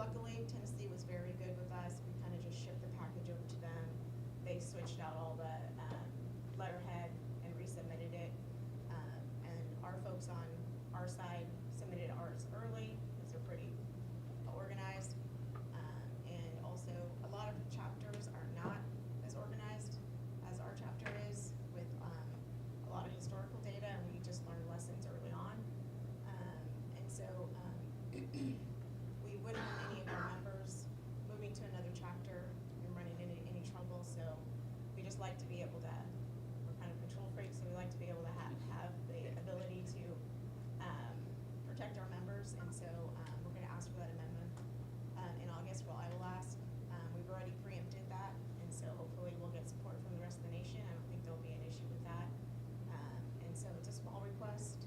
luckily, Tennessee was very good with us. We kind of just shipped the package over to them. They switched out all the letterhead and resubmitted it. And our folks on our side submitted ours early, because they're pretty organized. And also, a lot of chapters are not as organized as our chapter is, with a lot of historical data, and we just learned lessons early on. And so we wouldn't want any of our members moving to another chapter and running into any trouble. So we just like to be able to, we're kind of control freaks, so we like to be able to have the ability to protect our members. And so we're going to ask for that amendment in August. Well, I will ask. We've already preempted that, and so hopefully we'll get support from the rest of the nation. I don't think there'll be an issue with that. And so it's a small request,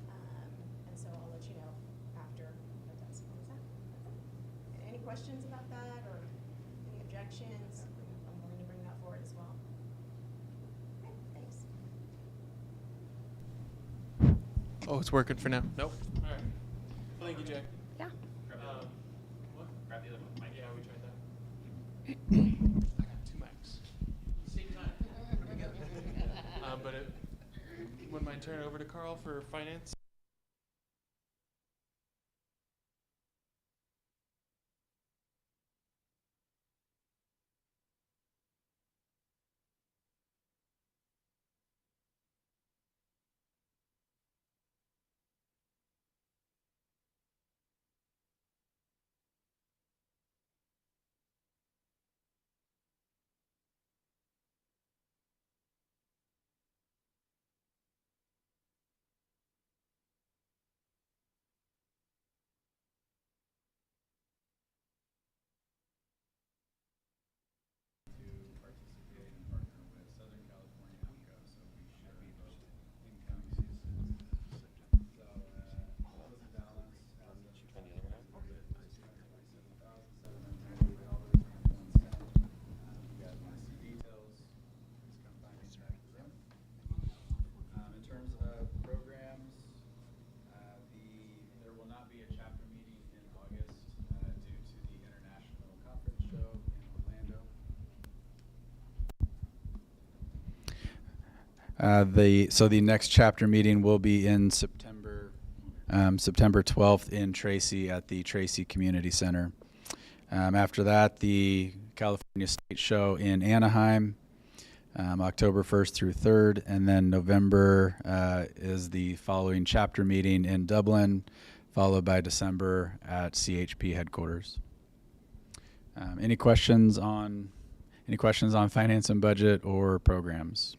and so I'll let you know after. But that's what was that. Any questions about that or any objections? I'm willing to bring that forward as well. Okay, thanks. Oh, it's working for now. Nope. All right. Well, thank you, Jack. Yeah. What? Grab the other one. Mike. Yeah, we tried that. I got 2 mics. Same time. But wouldn't mind turning it over to Carl for finance. To participate and partner with Southern California NAPCO, so we share both income citizens. So that was a balance as of $227,791.01. You guys want to see details, please come find me in the back of the room. In terms of programs, there will not be a chapter meeting in August due to the International Conference Show in Orlando. So the next chapter meeting will be in September 12th in Tracy at the Tracy Community Center. After that, the California State Show in Anaheim, October 1st through 3rd, and then November is the following chapter meeting in Dublin, followed by December at CHP headquarters. Any questions on finance and budget or programs?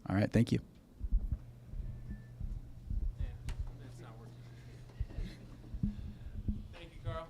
All right, thank you. Yeah, it's not working. Thank you, Carl.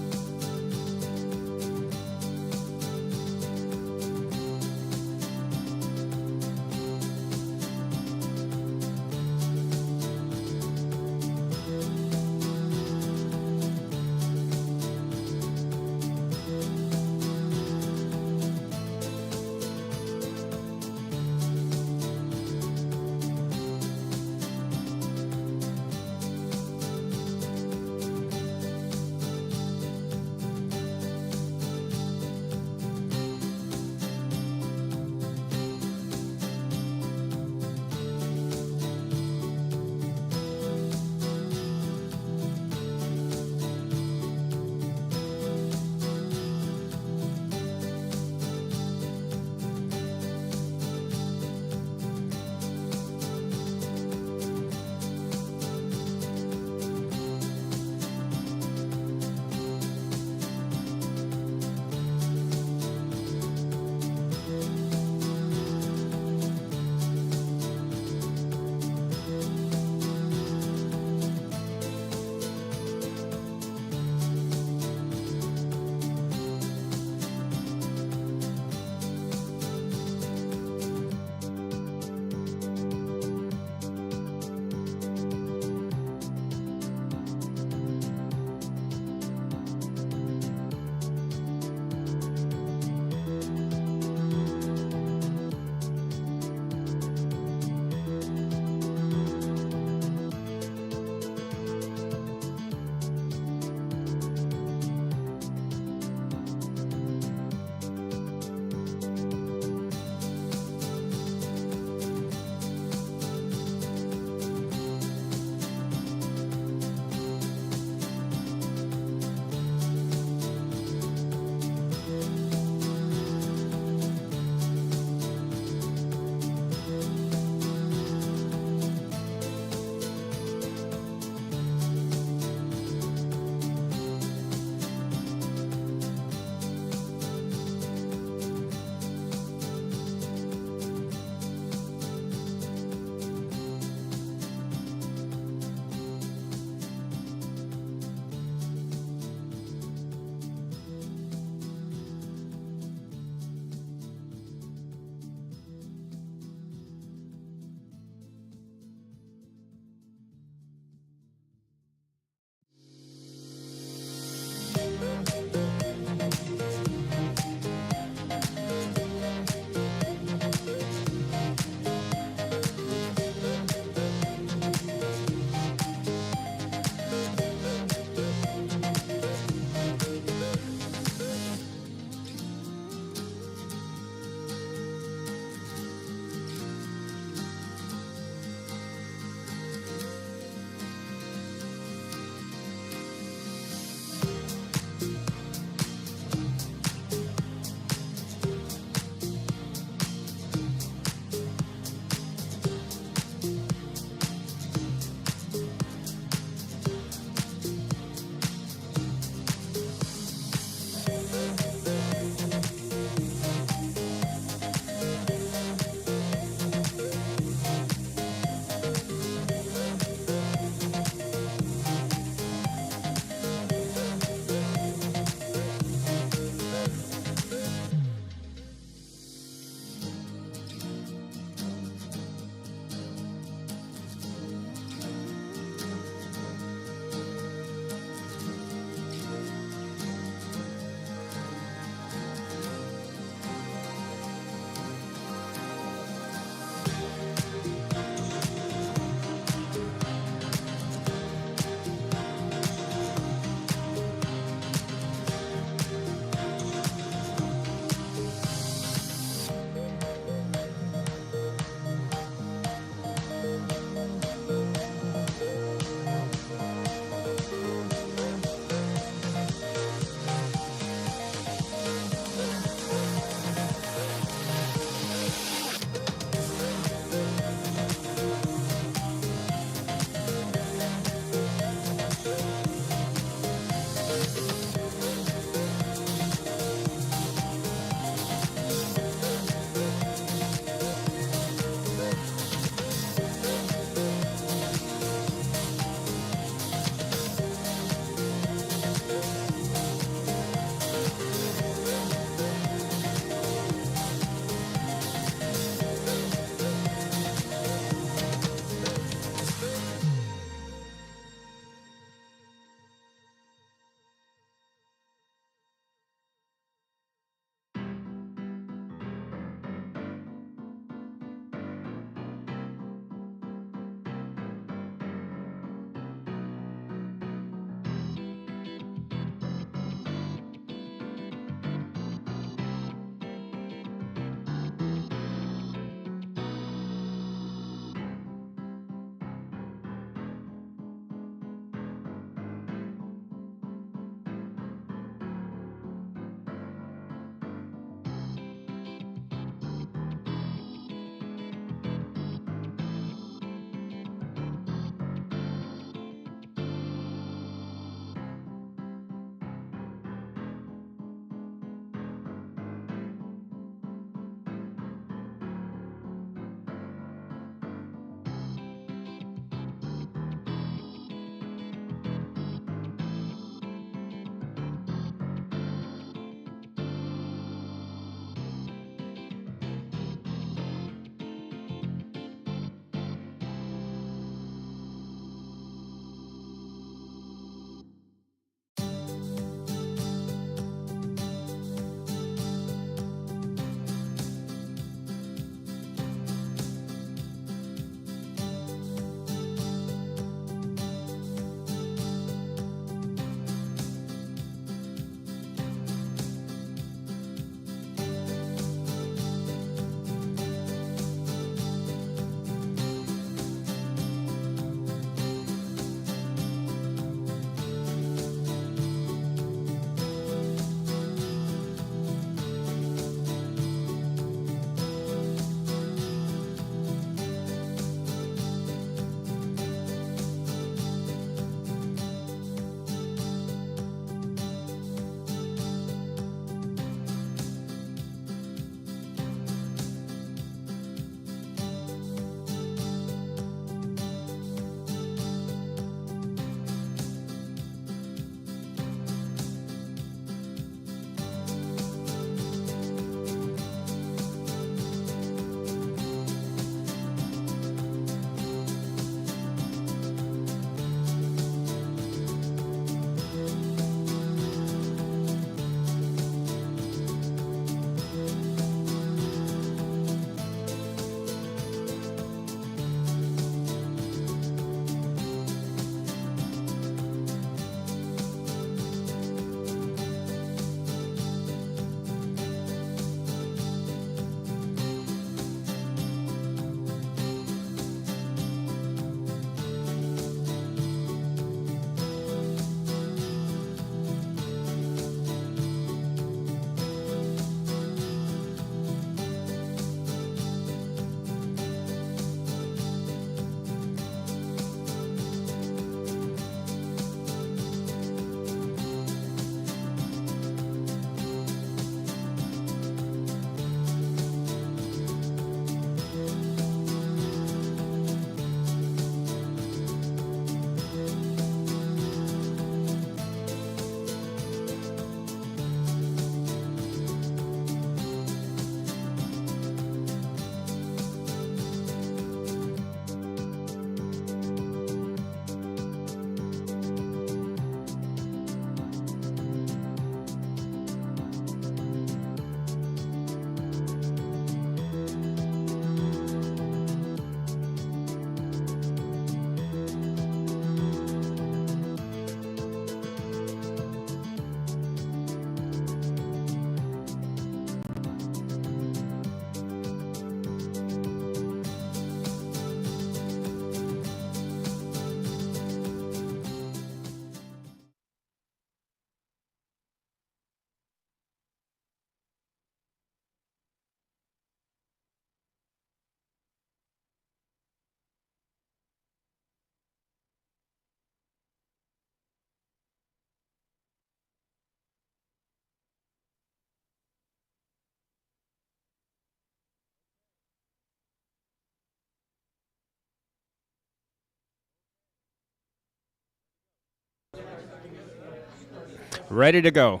Ready to go.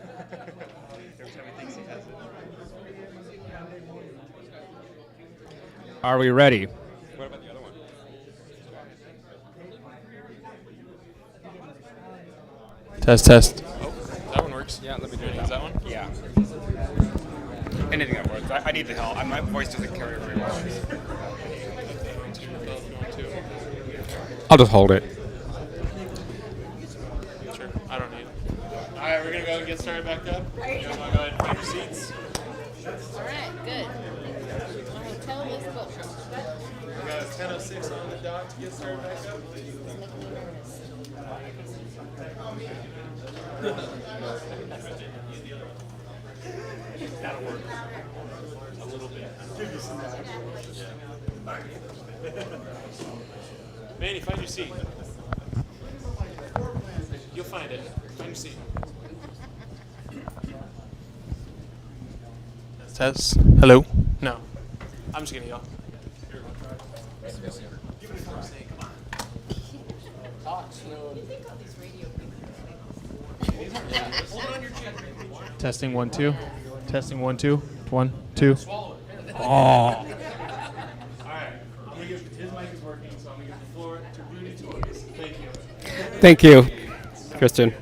Every time he thinks he has it. Are we ready? What about the other one? Test. Oh, that one works. Yeah, let me do Is that one? Yeah. Anything that works. I need the help. My voice doesn't carry very well. I'll just hold it. Sure. I don't need it. All right, we're gonna go and get started back up. You guys want to go ahead and find your seats? All right, good. My hotel is booked. We got 10:06 on the dot to get started back up. It's making me nervous. That'll work. A little bit. Manny, find your seat. You'll find it. Find your seat. Test. Hello? No. I'm just gonna yell. Testing 1 2. Testing 1 2. 1 2. Oh. All right. I'm gonna give his mic is working, so I'm gonna give the floor to Rudy Torres. Thank you. Thank you, Kristen.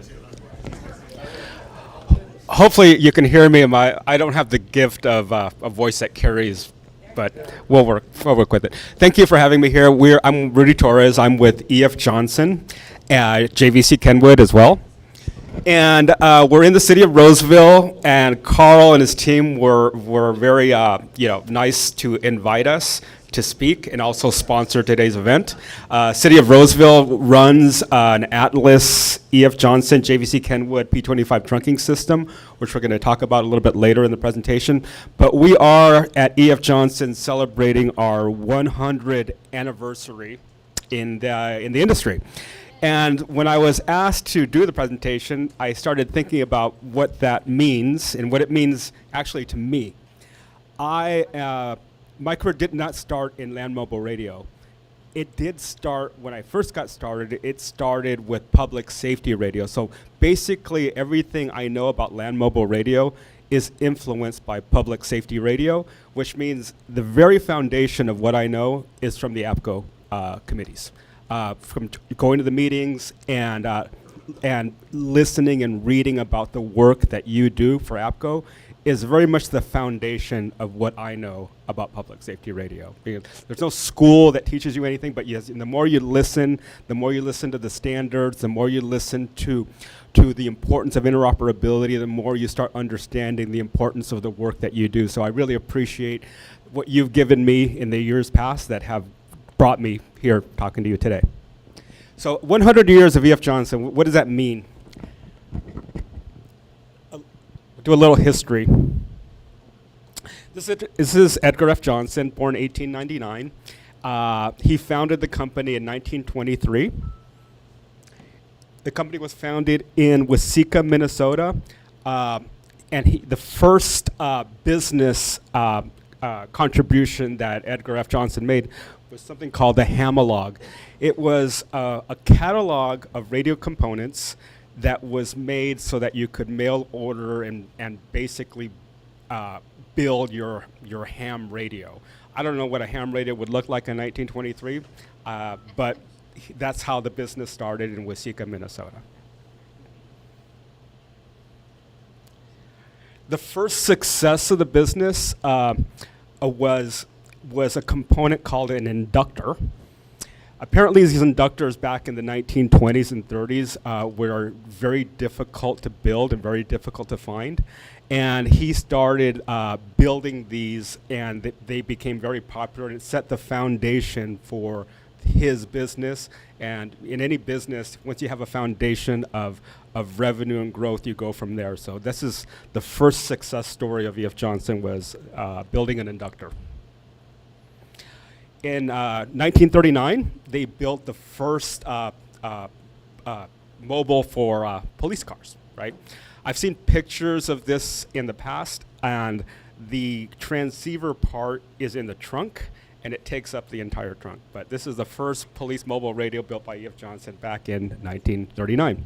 Hopefully you can hear me. I don't have the gift of a voice that carries, but we'll work with it. Thank you for having me here. I'm Rudy Torres. I'm with E.F. Johnson, JVC Kenwood as well. And we're in the city of Roseville, and Carl and his team were very nice to invite us to speak and also sponsor today's event. City of Roseville runs an Atlas E.F. Johnson JVC Kenwood P25 trunking system, which we're going to talk about a little bit later in the presentation. But we are at E.F. Johnson celebrating our 100th anniversary in the industry. And when I was asked to do the presentation, I started thinking about what that means and what it means actually to me. My career did not start in land mobile radio. It did start, when I first got started, it started with public safety radio. So basically everything I know about land mobile radio is influenced by public safety radio, which means the very foundation of what I know is from the NAPCO committees. From going to the meetings and listening and reading about the work that you do for NAPCO is very much the foundation of what I know about public safety radio. Because there's no school that teaches you anything, but yes, and the more you listen to the standards, the more you listen to the importance of interoperability, the more you start understanding the importance of the work that you do. So I really appreciate what you've given me in the years past that have brought me here talking to you today. So 100 years of E.F. Johnson, what does that mean? Do a little history. This is Edgar F. Johnson, born 1899. He founded the company in 1923. The company was founded in Waseca, Minnesota, and the first business contribution that Edgar F. Johnson made was something called the Hamalog. It was a catalog of radio components that was made so that you could mail order and basically build your ham radio. I don't know what a ham radio would look like in 1923, but that's how the business started in Waseca, Minnesota. The first success of the business was a component called an inductor. Apparently these inductors back in the 1920s and 30s were very difficult to build and very difficult to find. And he started building these, and they became very popular, and it set the foundation for his business. And in any business, once you have a foundation of revenue and growth, you go from there. So this is the first success story of E.F. Johnson, was building an inductor. In 1939, they built the first mobile for police cars, right? I've seen pictures of this in the past, and the transceiver part is in the trunk, and it takes up the entire trunk. But this is the first police mobile radio built by E.F. Johnson back in 1939.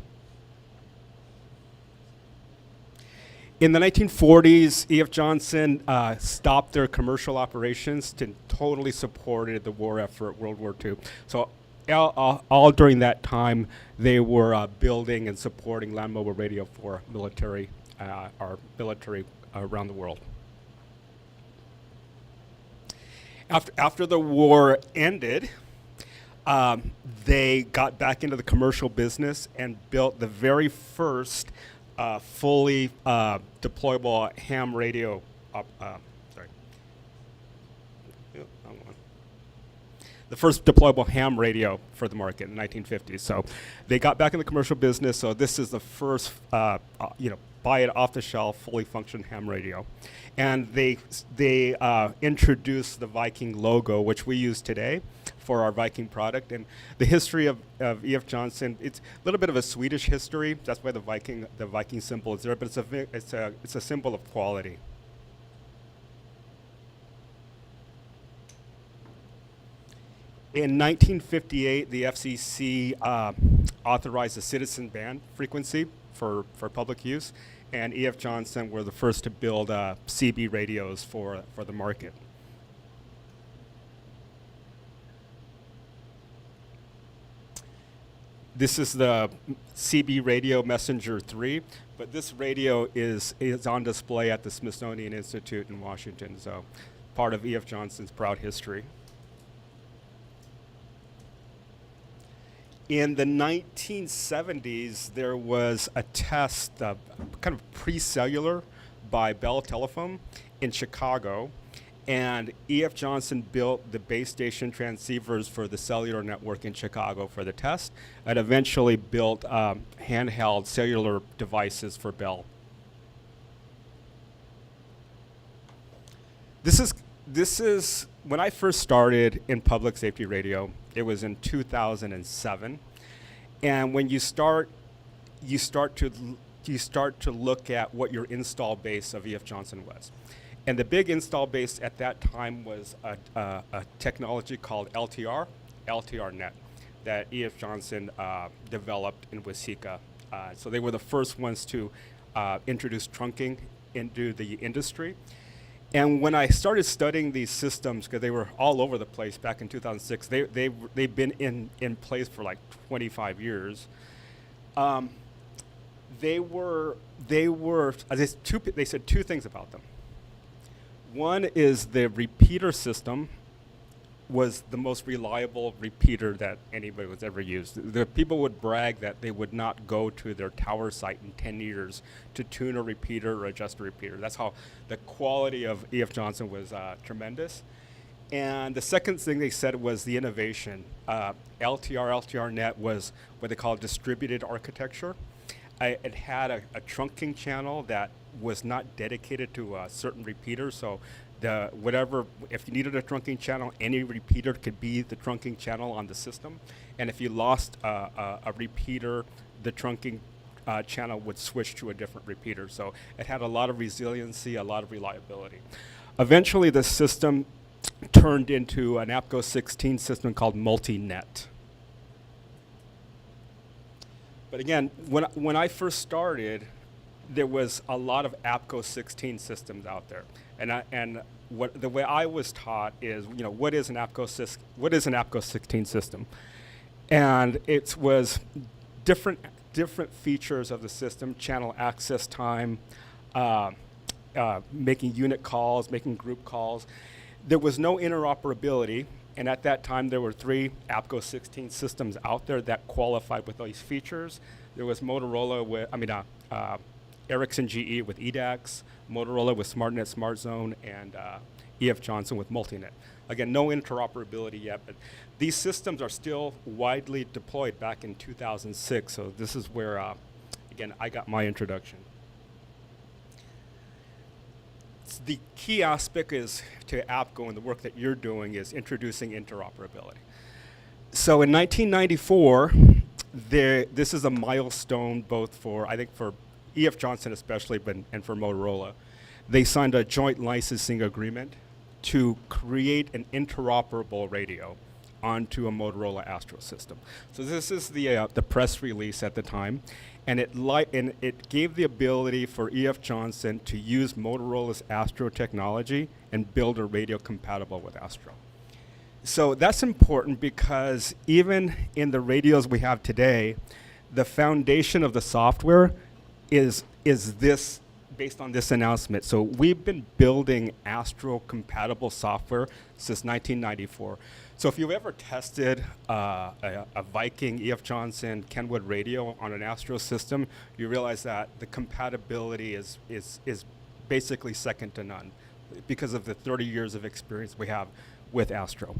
In the 1940s, E.F. Johnson stopped their commercial operations and totally supported the war effort, World War II. So all during that time, they were building and supporting land mobile radio for military, our military around the world. After the war ended, they got back into the commercial business and built the very first fully deployable ham radio. The first deployable ham radio for the market in the 1950s. So they got back in the commercial business. So this is the first, buy it off the shelf, fully functioning ham radio. And they introduced the Viking logo, which we use today for our Viking product. And the history of E.F. Johnson, it's a little bit of a Swedish history. That's why the Viking symbol is there, but it's a symbol of quality. In 1958, the FCC authorized a citizen band frequency for public use, and E.F. Johnson were the first to build CB radios for the market. This is the CB radio Messenger 3, but this radio is on display at the Smithsonian Institute in Washington, so part of E.F. Johnson's proud history. In the 1970s, there was a test, kind of pre-cellular, by Bell Telephone in Chicago, and E.F. Johnson built the base station transceivers for the cellular network in Chicago for the test, and eventually built handheld cellular devices for Bell. This is when I first started in public safety radio. It was in 2007, and when you start to look at what your install base of E.F. Johnson was, and the big install base at that time was a technology called LTR-net, that E.F. Johnson developed in Waseca. So they were the first ones to introduce trunking into the industry. And when I started studying these systems, because they were all over the place back in 2006, they've been in place for like 25 years. They said two things about them. One is the repeater system was the most reliable repeater that anybody was ever used. The people would brag that they would not go to their tower site in 10 years to tune a repeater or adjust a repeater. That's how the quality of E.F. Johnson was tremendous. And the second thing they said was the innovation. LTR-net was what they call distributed architecture. It had a trunking channel that was not dedicated to a certain repeater, so if you needed a trunking channel, any repeater could be the trunking channel on the system. And if you lost a repeater, the trunking channel would switch to a different repeater. So it had a lot of resiliency, a lot of reliability. Eventually, the system turned into an NAPCO 16 system called multi-net. But again, when I first started, there was a lot of APCO 16 systems out there, and the way I was taught is, what is an APCO 16 system, and it was different features of the system: channel access time, making unit calls, making group calls. There was no interoperability. And at that time, there were 3 APCO 16 systems out there that qualified with these features. There was Motorola Ericsson GE with EDAX, Motorola with SmartNet SmartZone, and E.F. Johnson with Multinet. Again, no interoperability yet, but these systems are still widely deployed back in 2006. So this is where, again, I got my introduction. The key aspect is to APCO, and the work that you're doing is introducing interoperability. So in 1994, this is a milestone both for E.F. Johnson especially, and for Motorola. They signed a joint licensing agreement to create an interoperable radio onto a Motorola Astro system. So this is the press release at the time, and it gave the ability for E.F. Johnson to use Motorola's Astro technology and build a radio compatible with Astro. So that's important because even in the radios we have today, the foundation of the software is this, based on this announcement. So we've been building Astro compatible software since 1994. So if you've ever tested a Viking, E.F. Johnson, Kenwood radio on an Astro system, you realize that the compatibility is basically second to none because of the 30 years of experience we have with Astro.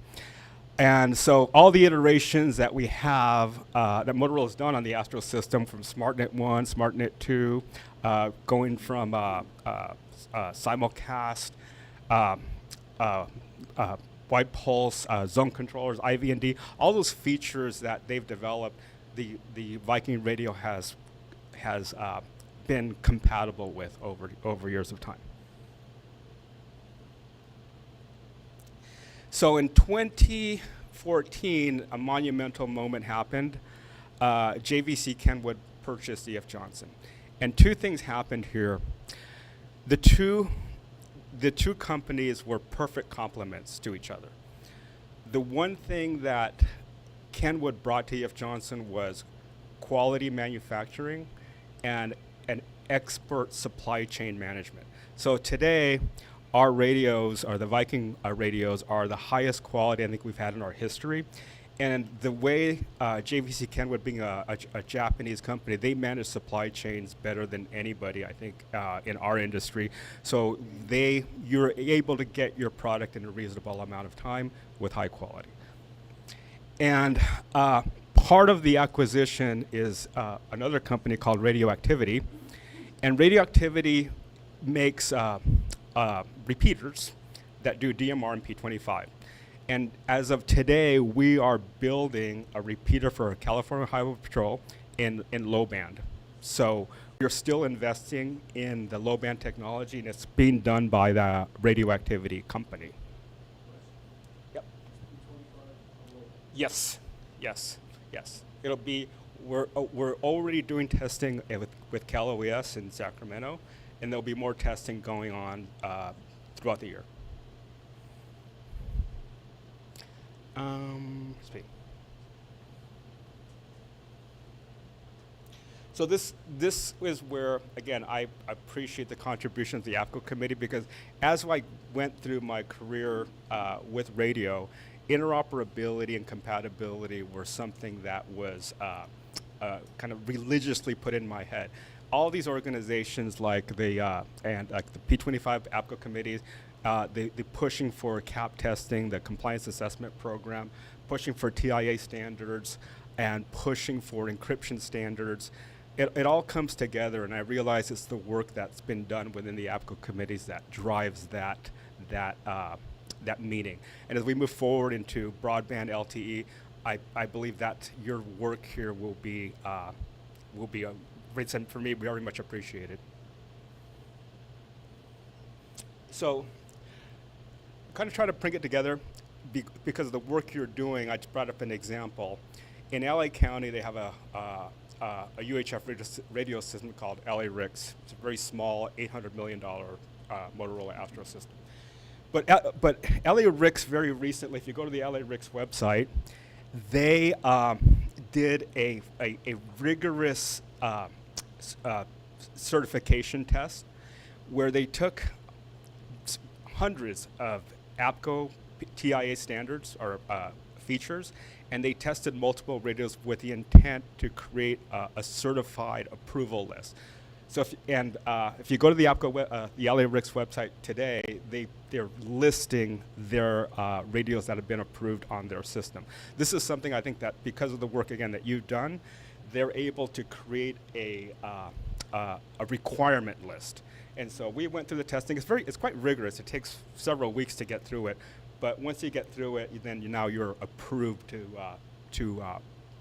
And so all the iterations that we have, that Motorola has done on the Astro system, from SmartNet 1, SmartNet 2, going from simulcast, wide pulse, zone controllers, IV&D, all those features that they've developed, the Viking radio has been compatible with over years of time. So in 2014, a monumental moment happened. JVC Kenwood purchased E.F. Johnson. And two things happened here. The two companies were perfect complements to each other. The one thing that Kenwood brought to E.F. Johnson was quality manufacturing and an expert supply chain management. So today, our radios, or the Viking radios, are the highest quality I think we've had in our history. And the way JVC Kenwood, being a Japanese company, they manage supply chains better than anybody, I think, in our industry. So you're able to get your product in a reasonable amount of time with high quality. And part of the acquisition is another company called Radioactivity. And Radioactivity makes repeaters that do DMR and P25. And as of today, we are building a repeater for California Highway Patrol in low band. So we're still investing in the low band technology, and it's being done by the Radioactivity company. Yep. Yes. It'll be, we're already doing testing with Cal OES in Sacramento, and there'll be more testing going on throughout the year. So this is where, again, I appreciate the contribution of the NAPCO committee, because as I went through my career with radio, interoperability and compatibility were something that was kind of religiously put in my head. All these organizations like the P25 APCO committees, they pushing for CAP testing, the compliance assessment program, pushing for TIA standards, and pushing for encryption standards. It all comes together, and I realize it's the work that's been done within the APCO committees that drives that meeting. And as we move forward into broadband LTE, I believe that your work here will be for me, very much appreciated. So, kind of try to bring it together because of the work you're doing. I just brought up an example. In LA County, they have a UHF radio system called LA RICS. It's a very small, $800 million Motorola Astro system. But LA RICS very recently, if you go to the LA RICS website, they did a rigorous certification test where they took hundreds of APCO TIA standards or features, and they tested multiple radios with the intent to create a certified approval list. So if you go to the APCO, the LA RICS website today, they're listing their radios that have been approved on their system. This is something I think that because of the work, again, that you've done, they're able to create a requirement list. And so we went through the testing. It's quite rigorous. It takes several weeks to get through it. But once you get through it, then now you're approved to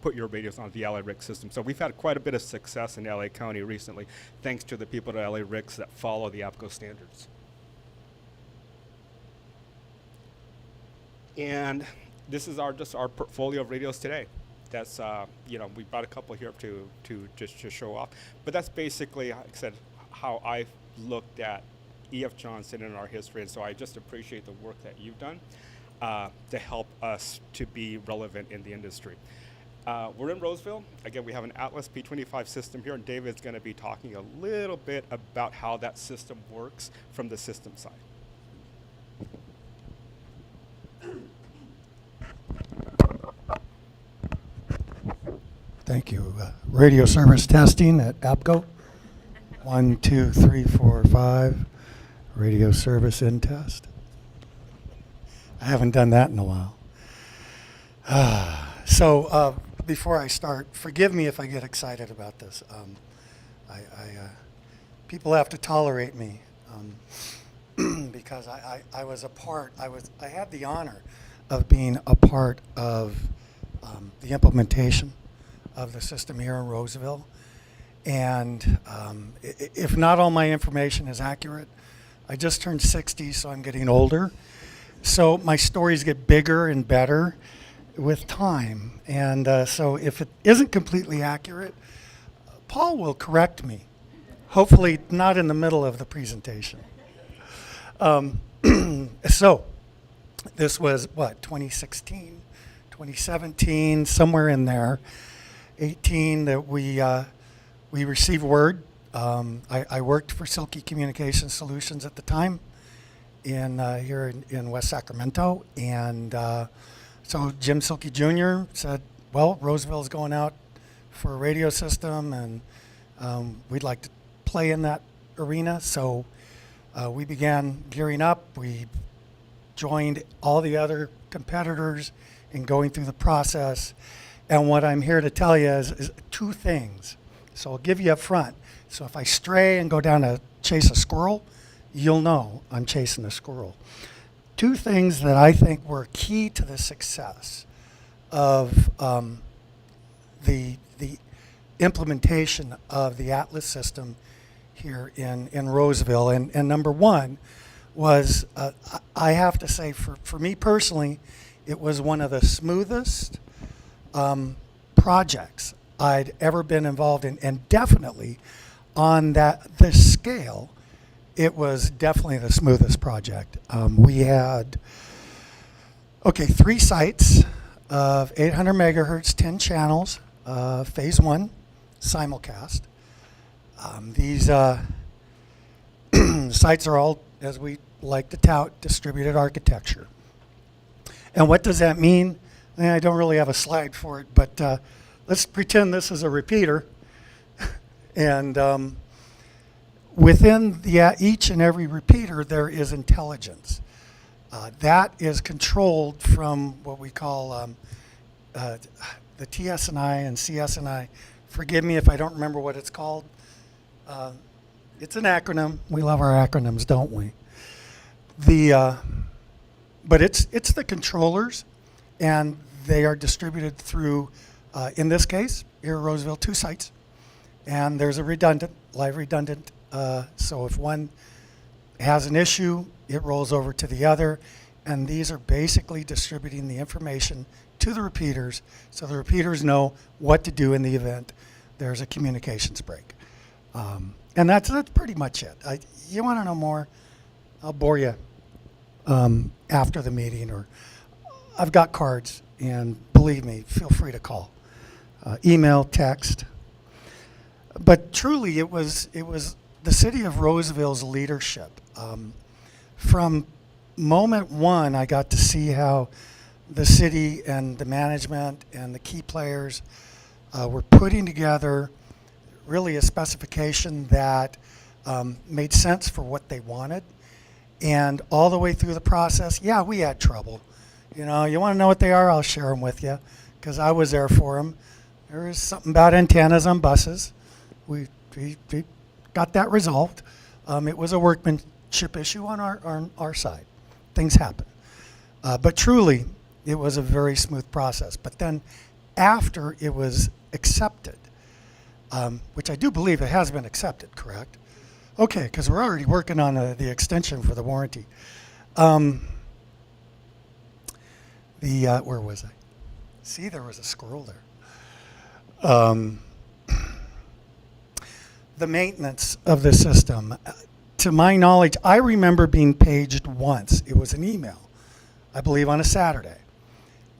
put your radios on the LA RICS system. So we've had quite a bit of success in LA County recently, thanks to the people at LA RICS that follow the APCO standards. And this is just our portfolio of radios today. That's we brought a couple here to just to show off, but that's basically, like I said, how I looked at E.F. Johnson in our history, and so I just appreciate the work that you've done to help us to be relevant in the industry. We're in Roseville. Again, we have an Atlas P25 system here, and David's going to be talking a little bit about how that system works from the system side. Thank you. Radio service testing at NAPCO. 1, 2, 3, 4, 5. Radio service in test. I haven't done that in a while. So before I start, forgive me if I get excited about this. People have to tolerate me because I was a part. I had the honor of being a part of the implementation of the system here in Roseville. And if not all my information is accurate, I just turned 60, so I'm getting older. So my stories get bigger and better with time. And so if it isn't completely accurate, Paul will correct me. Hopefully not in the middle of the presentation. So this was, 2016, 2017, somewhere in there. 18 that we received word. I worked for Silky Communication Solutions at the time here in West Sacramento, and so Jim Silky Jr. said, well, Roseville's going out for a radio system, and we'd like to play in that arena. So we began gearing up. We joined all the other competitors in going through the process. And what I'm here to tell you is two things. So I'll give you up front. So if I stray and go down to chase a squirrel, you'll know I'm chasing a squirrel. Two things that I think were key to the success of the implementation of the Atlas system here in Roseville. And number one was, I have to say, for me personally, it was one of the smoothest projects I'd ever been involved in, and definitely on this scale, it was definitely the smoothest project. We had 3 sites of 800 megahertz, 10 channels, phase 1 simulcast. These sites are all, as we like to tout, distributed architecture. And what does that mean? I don't really have a slide for it, but let's pretend this is a repeater. And within each and every repeater, there is intelligence. That is controlled from what we call the TS&I and CS&I. Forgive me if I don't remember what it's called. It's an acronym. We love our acronyms, don't we? But it's the controllers, and they are distributed through, in this case, here at Roseville, 2 sites. And there's a live redundant, so if one has an issue, it rolls over to the other. And these are basically distributing the information to the repeaters, so the repeaters know what to do in the event there's a communications break. And that's pretty much it. You want to know more, I'll bore you after the meeting, or I've got cards, and believe me, feel free to call, email, text. But truly, it was the city of Roseville's leadership. From moment one, I got to see how the city and the management and the key players were putting together really a specification that made sense for what they wanted. And all the way through the process, yeah, we had trouble. You know, you want to know what they are? I'll share them with you, because I was there for them. There was something about antennas on buses. We got that resolved. It was a workmanship issue on our side. Things happen. But truly, it was a very smooth process. But then after it was accepted, which I do believe it has been accepted, correct? Okay, because we're already working on the extension for the warranty. where was I? See, there was a squirrel there. The maintenance of the system. To my knowledge, I remember being paged once. It was an email, I believe on a Saturday.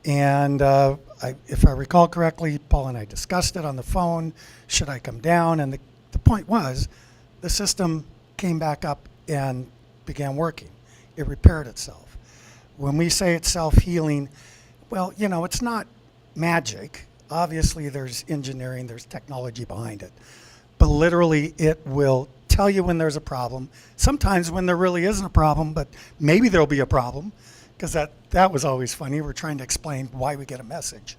And if I recall correctly, Paul and I discussed it on the phone. Should I come down? And the point was, the system came back up and began working. It repaired itself. When we say it's self-healing, well, you know, it's not magic. Obviously, there's engineering, there's technology behind it. But literally, it will tell you when there's a problem. Sometimes when there really isn't a problem, but maybe there'll be a problem, because that was always funny. We're trying to explain why we get a message.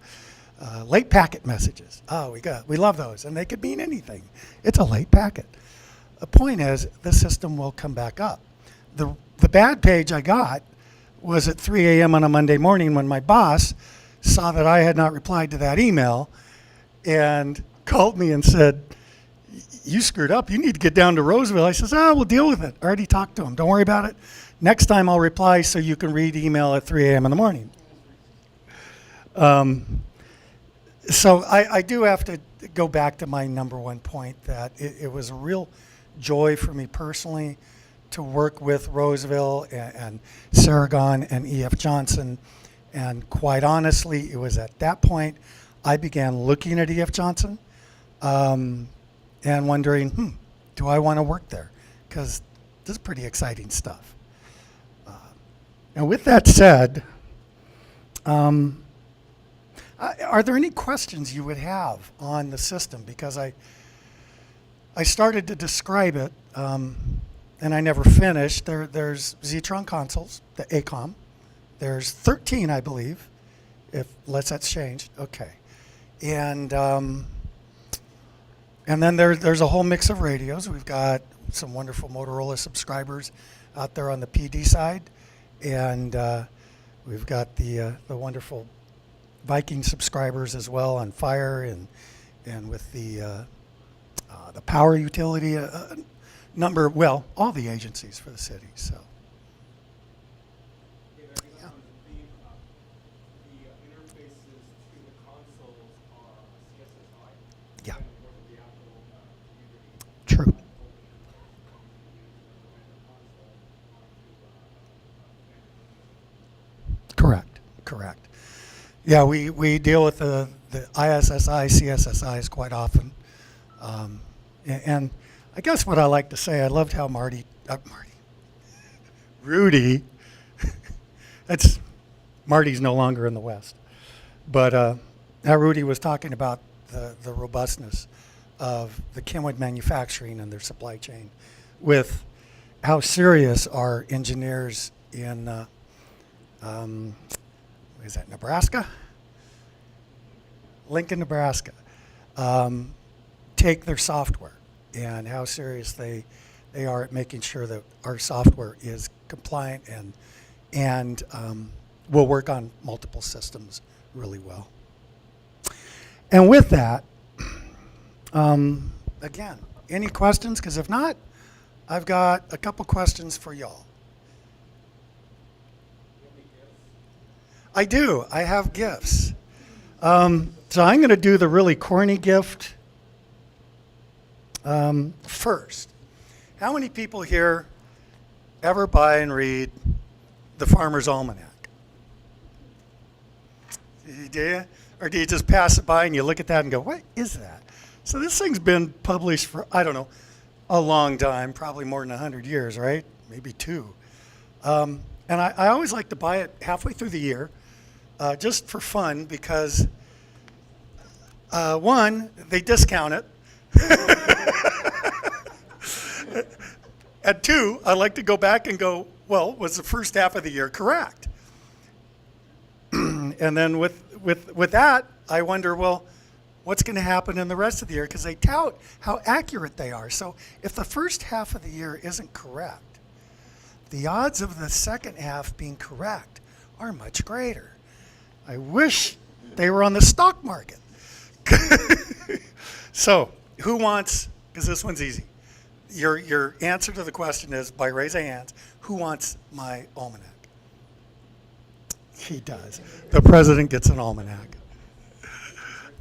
Late packet messages. Oh, we love those, and they could mean anything. It's a late packet. The point is, the system will come back up. The bad page I got was at 3 a.m. on a Monday morning when my boss saw that I had not replied to that email and called me and said, "You screwed up. You need to get down to Roseville." I says, we'll deal with it. I already talked to him. Don't worry about it. Next time I'll reply so you can read email at 3 a.m. in the morning. So I do have to go back to my number one point that it was a real joy for me personally to work with Roseville and Saragon and E.F. Johnson. And quite honestly, it was at that point I began looking at E.F. Johnson and wondering, do I want to work there? Because this is pretty exciting stuff. And with that said, are there any questions you would have on the system? Because I started to describe it, and I never finished. There's Zetron consoles, the ACOM. There's 13, I believe, unless that's changed. Okay. And then there's a whole mix of radios. We've got some wonderful Motorola subscribers out there on the PD side, and we've got the wonderful Viking subscribers as well on Fire and with the power utility all the agencies for the city. So. Yeah. True. Correct. Yeah, we deal with the ISSI, CSSIs quite often. And I guess what I like to say, I loved how Rudy, Marty's no longer in the West, but how Rudy was talking about the robustness of the Kenwood manufacturing and their supply chain, with how serious our engineers in, is that Nebraska? Lincoln, Nebraska, take their software and how serious they are at making sure that our software is compliant and will work on multiple systems really well. And with that, again, any questions? Because if not, I've got a couple questions for y'all. I do. I have gifts. So I'm going to do the really corny gift first. How many people here ever buy and read the Farmer's Almanac? Do you? Or do you just pass it by and you look at that and go, what is that? So this thing's been published for, I don't know, a long time, probably more than 100 years, right? Maybe 2. And I always like to buy it halfway through the year, just for fun, because one, they discount it. And 2, I like to go back and go, well, was the first half of the year correct? And then with that, I wonder, well, what's going to happen in the rest of the year? Because they tout how accurate they are. So if the first half of the year isn't correct, the odds of the second half being correct are much greater. I wish they were on the stock market. So who wants, because this one's easy. Your answer to the question is, by raise of hands, who wants my almanac? He does. The president gets an almanac.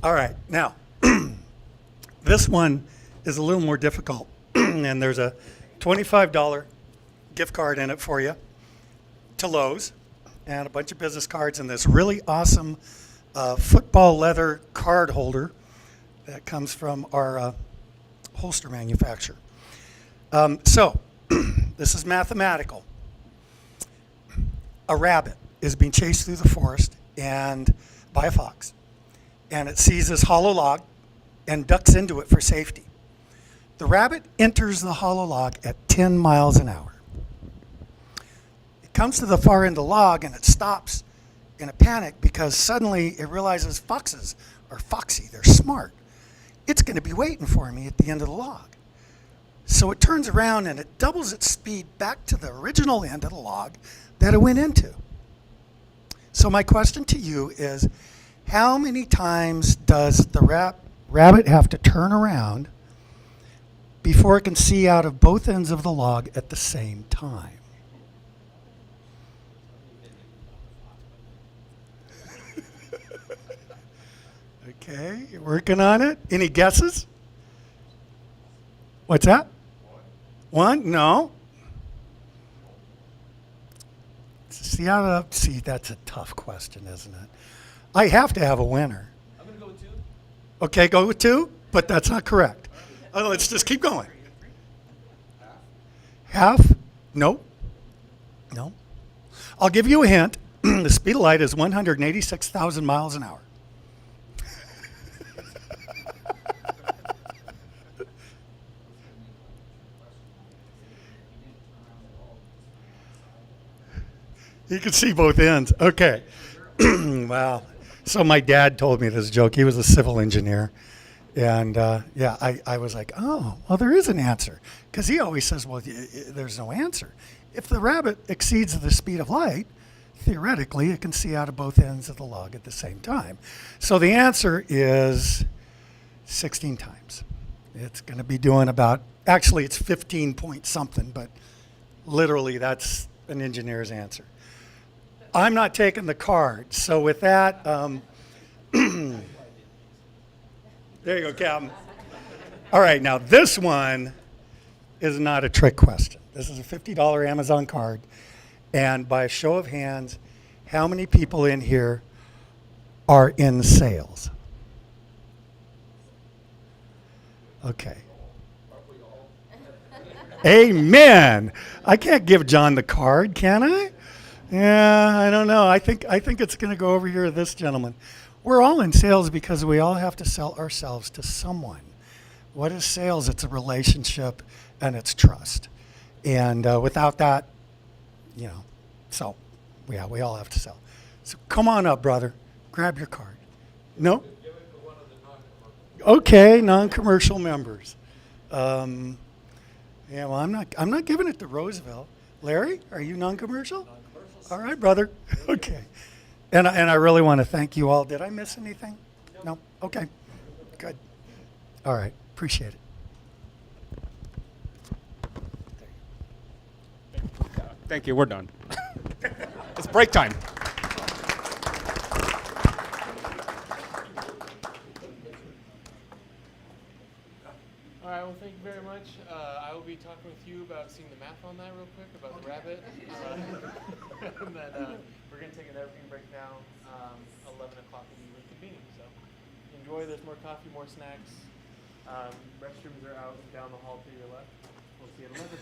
All right, now, this one is a little more difficult, and there's a $25 gift card in it for you to Lowe's, and a bunch of business cards, and this really awesome football leather card holder that comes from our holster manufacturer. So, this is mathematical. A rabbit is being chased through the forest and by a fox, and it sees this hollow log and ducks into it for safety. The rabbit enters the hollow log at 10 miles an hour. It comes to the far end of the log and it stops in a panic because suddenly it realizes foxes are foxy, they're smart. It's going to be waiting for me at the end of the log. So it turns around and it doubles its speed back to the original end of the log that it went into. So my question to you is, how many times does the rabbit have to turn around before it can see out of both ends of the log at the same time? Okay, you're working on it. Any guesses? What's that? One? No. See, that's a tough question, isn't it? I have to have a winner. I'm going to go with 2. Okay, go with 2, but that's not correct. Let's just keep going. Half? Nope. No. I'll give you a hint. The speed of light is 186,000 miles an hour. You can see both ends. Okay. Wow. So my dad told me this joke. He was a civil engineer. And yeah, I was like, oh, well, there is an answer. Because he always says, well, there's no answer. If the rabbit exceeds the speed of light, theoretically, it can see out of both ends of the log at the same time. So the answer is 16 times. It's going to be doing about, actually, it's 15 point something, but literally that's an engineer's answer. I'm not taking the card. So with that, there you go, Captain. All right, now this one is not a trick question. This is a $50 Amazon card. And by a show of hands, how many people in here are in sales? Okay. Amen. I can't give John the card, can I? Yeah, I don't know. I think it's going to go over here to this gentleman. We're all in sales because we all have to sell ourselves to someone. What is sales? It's a relationship and it's trust. And without that, so yeah, we all have to sell. So come on up, brother. Grab your card. No? Okay, non-commercial members. Yeah, well, I'm not giving it to Roosevelt. Larry, are you non-commercial? All right, brother. Okay. And I really want to thank you all. Did I miss anything? No? Okay. Good. All right. Appreciate it. Thank you. We're done. It's break time. All right, well, thank you very much. I will be talking with you about seeing the math on that real quick, about the rabbit. And then we're going to take an everything break now. 11 o'clock will be reconvening. So enjoy. There's more coffee, more snacks. Restrooms are out down the hall to your left. We'll see you at 11.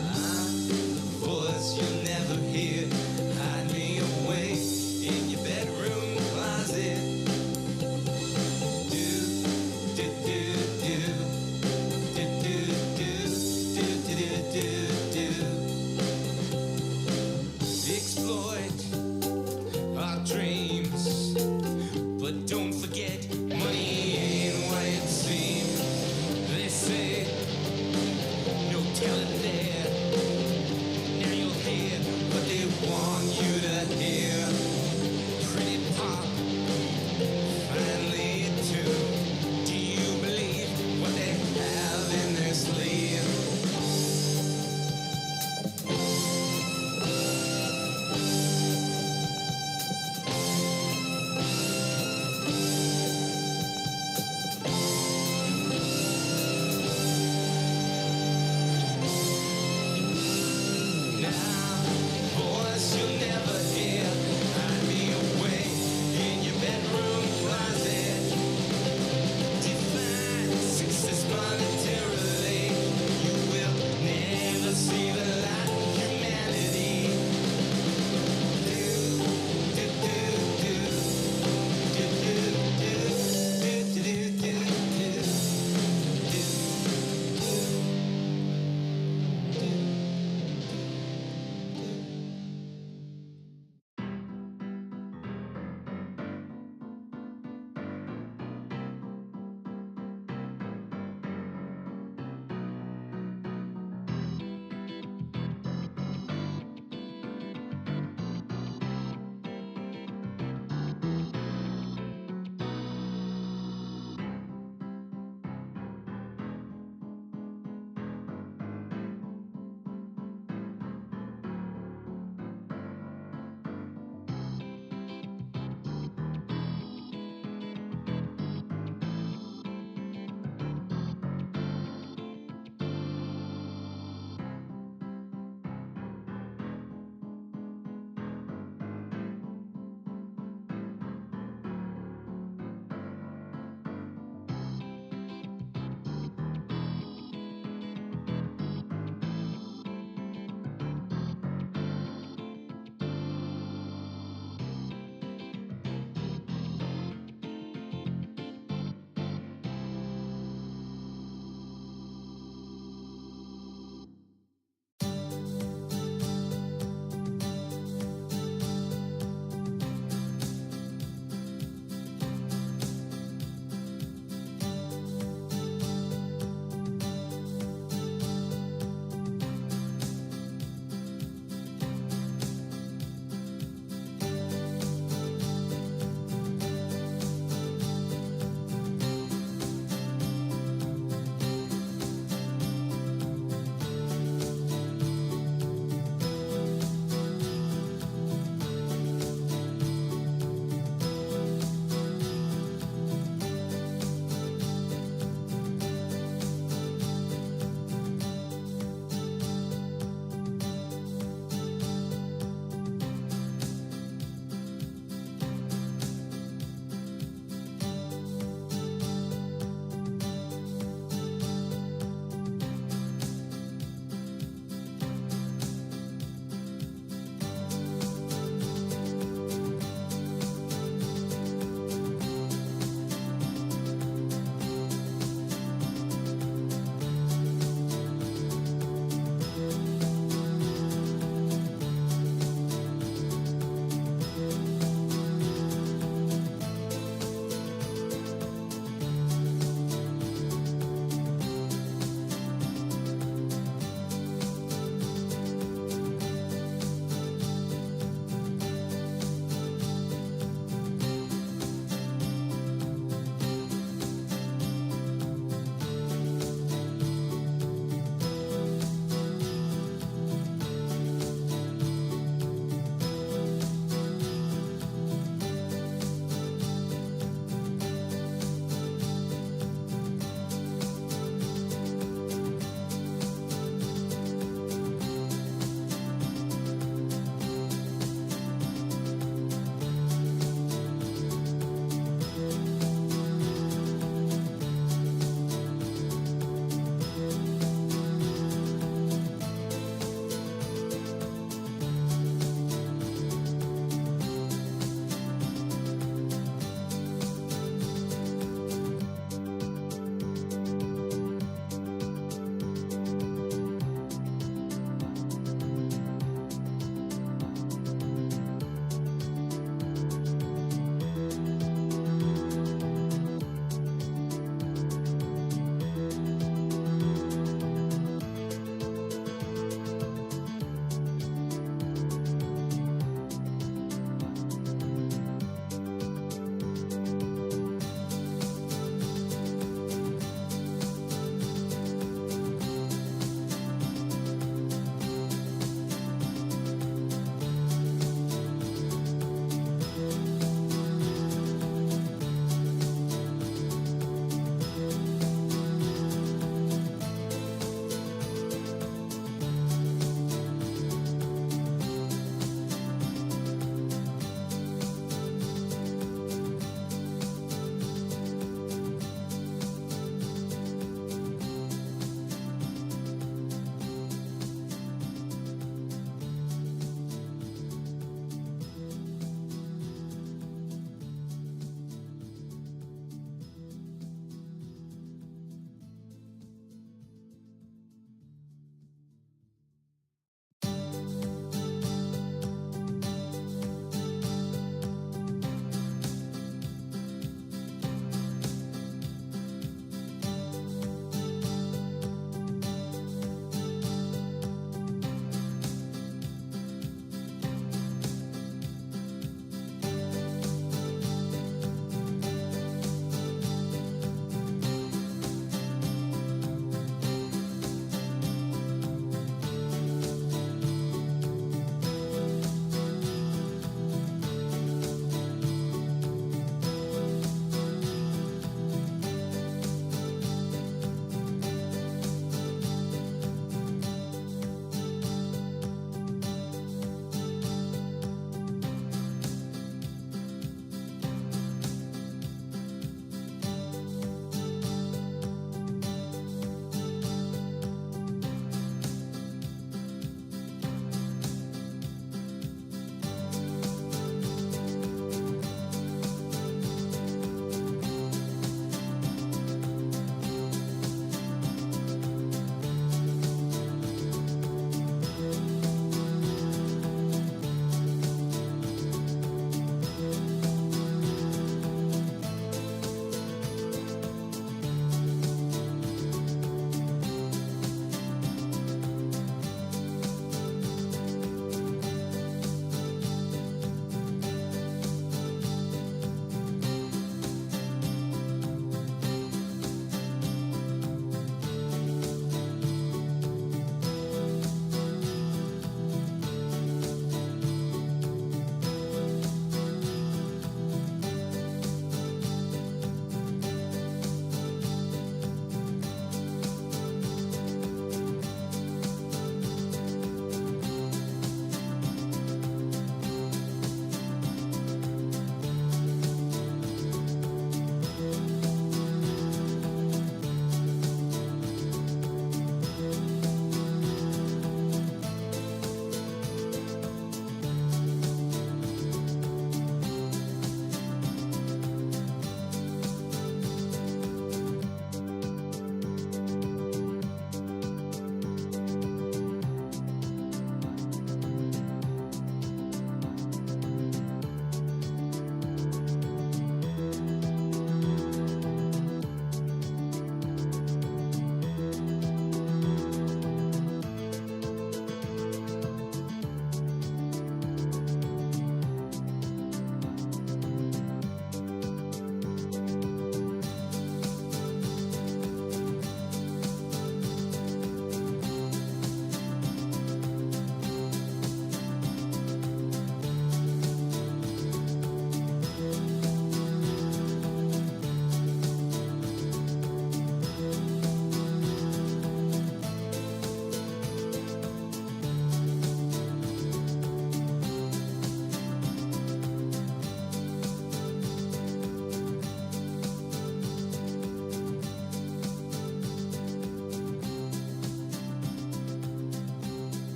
I'm the voice you'll never hear. Hide me away in your bedroom closet. Do, do, do, do. Do, do, do. Do, do, do, do. Exploit our dreams, but don't forget money ain't what it seems. They say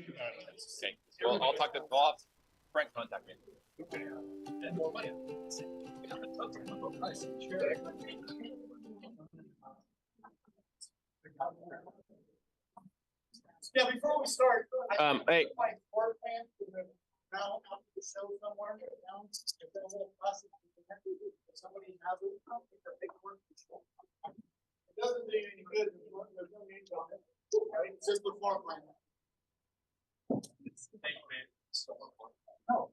Okay, well, I'll talk to, I'll have Frank contact me. Yeah, before we start. Hey. Floor plan to the now out the show somewhere now. If there's a little plastic, if somebody has it, the paperwork. It doesn't do you any good. If you want, there's no names on it, right? It's just the floor plan. Thank you, man. No. All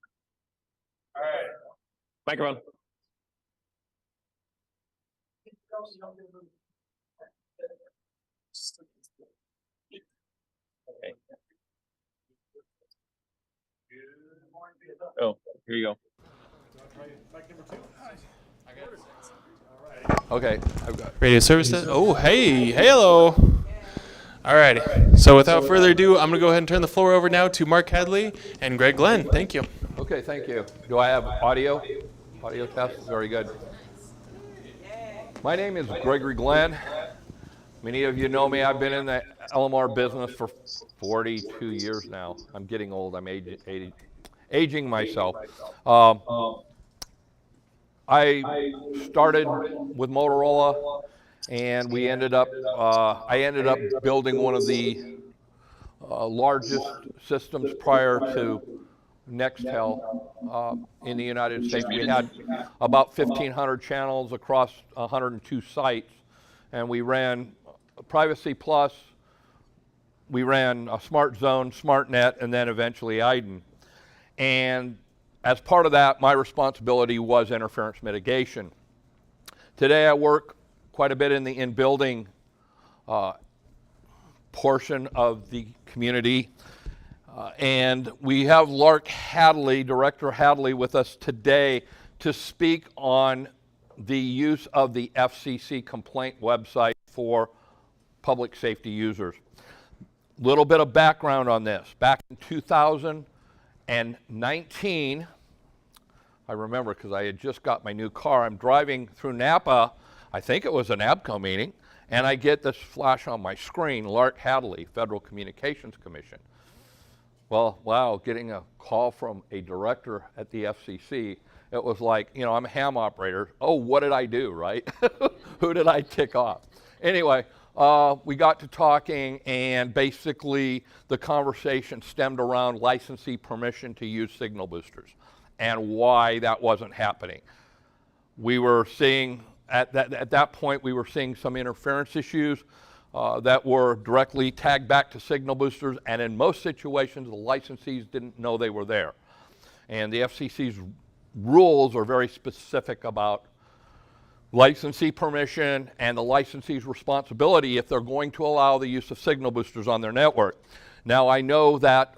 right. Microphone. Okay. Oh, here you go. Okay, I've got radio services. Oh, hey, hello. Alrighty. So without further ado, I'm gonna go ahead and turn the floor over now to Mark Hadley and Greg Glenn. Thank you. Okay, thank you. Do I have audio? Audio test? Very good. My name is Gregory Glenn. Many of you know me. I've been in the LMR business for 42 years now. I'm getting old. I'm aging myself. I started with Motorola, and we ended up. I ended up building one of the largest systems prior to Nextel in the United States. We had about 1,500 channels across 102 sites, and we ran Privacy Plus, we ran a Smart Zone, SmartNet, and then eventually IDEN. And as part of that, my responsibility was interference mitigation. Today I work quite a bit in the in-building portion of the community. And we have Lark Hadley, Director Hadley, with us today to speak on the use of the FCC complaint website for public safety users. Little bit of background on this. Back in 2019, I remember because I had just got my new car. I'm driving through Napa, I think it was an NAPCO meeting, and I get this flash on my screen, Lark Hadley, Federal Communications Commission. Well, wow, getting a call from a director at the FCC, it was like, you know, I'm a ham operator. Oh, what did I do, right? Who did I tick off? Anyway, we got to talking, and basically the conversation stemmed around licensee permission to use signal boosters and why that wasn't happening. We were seeing, at that point, we were seeing some interference issues that were directly tagged back to signal boosters, and in most situations, the licensees didn't know they were there. And the FCC's rules are very specific about licensee permission and the licensee's responsibility if they're going to allow the use of signal boosters on their network. Now, I know that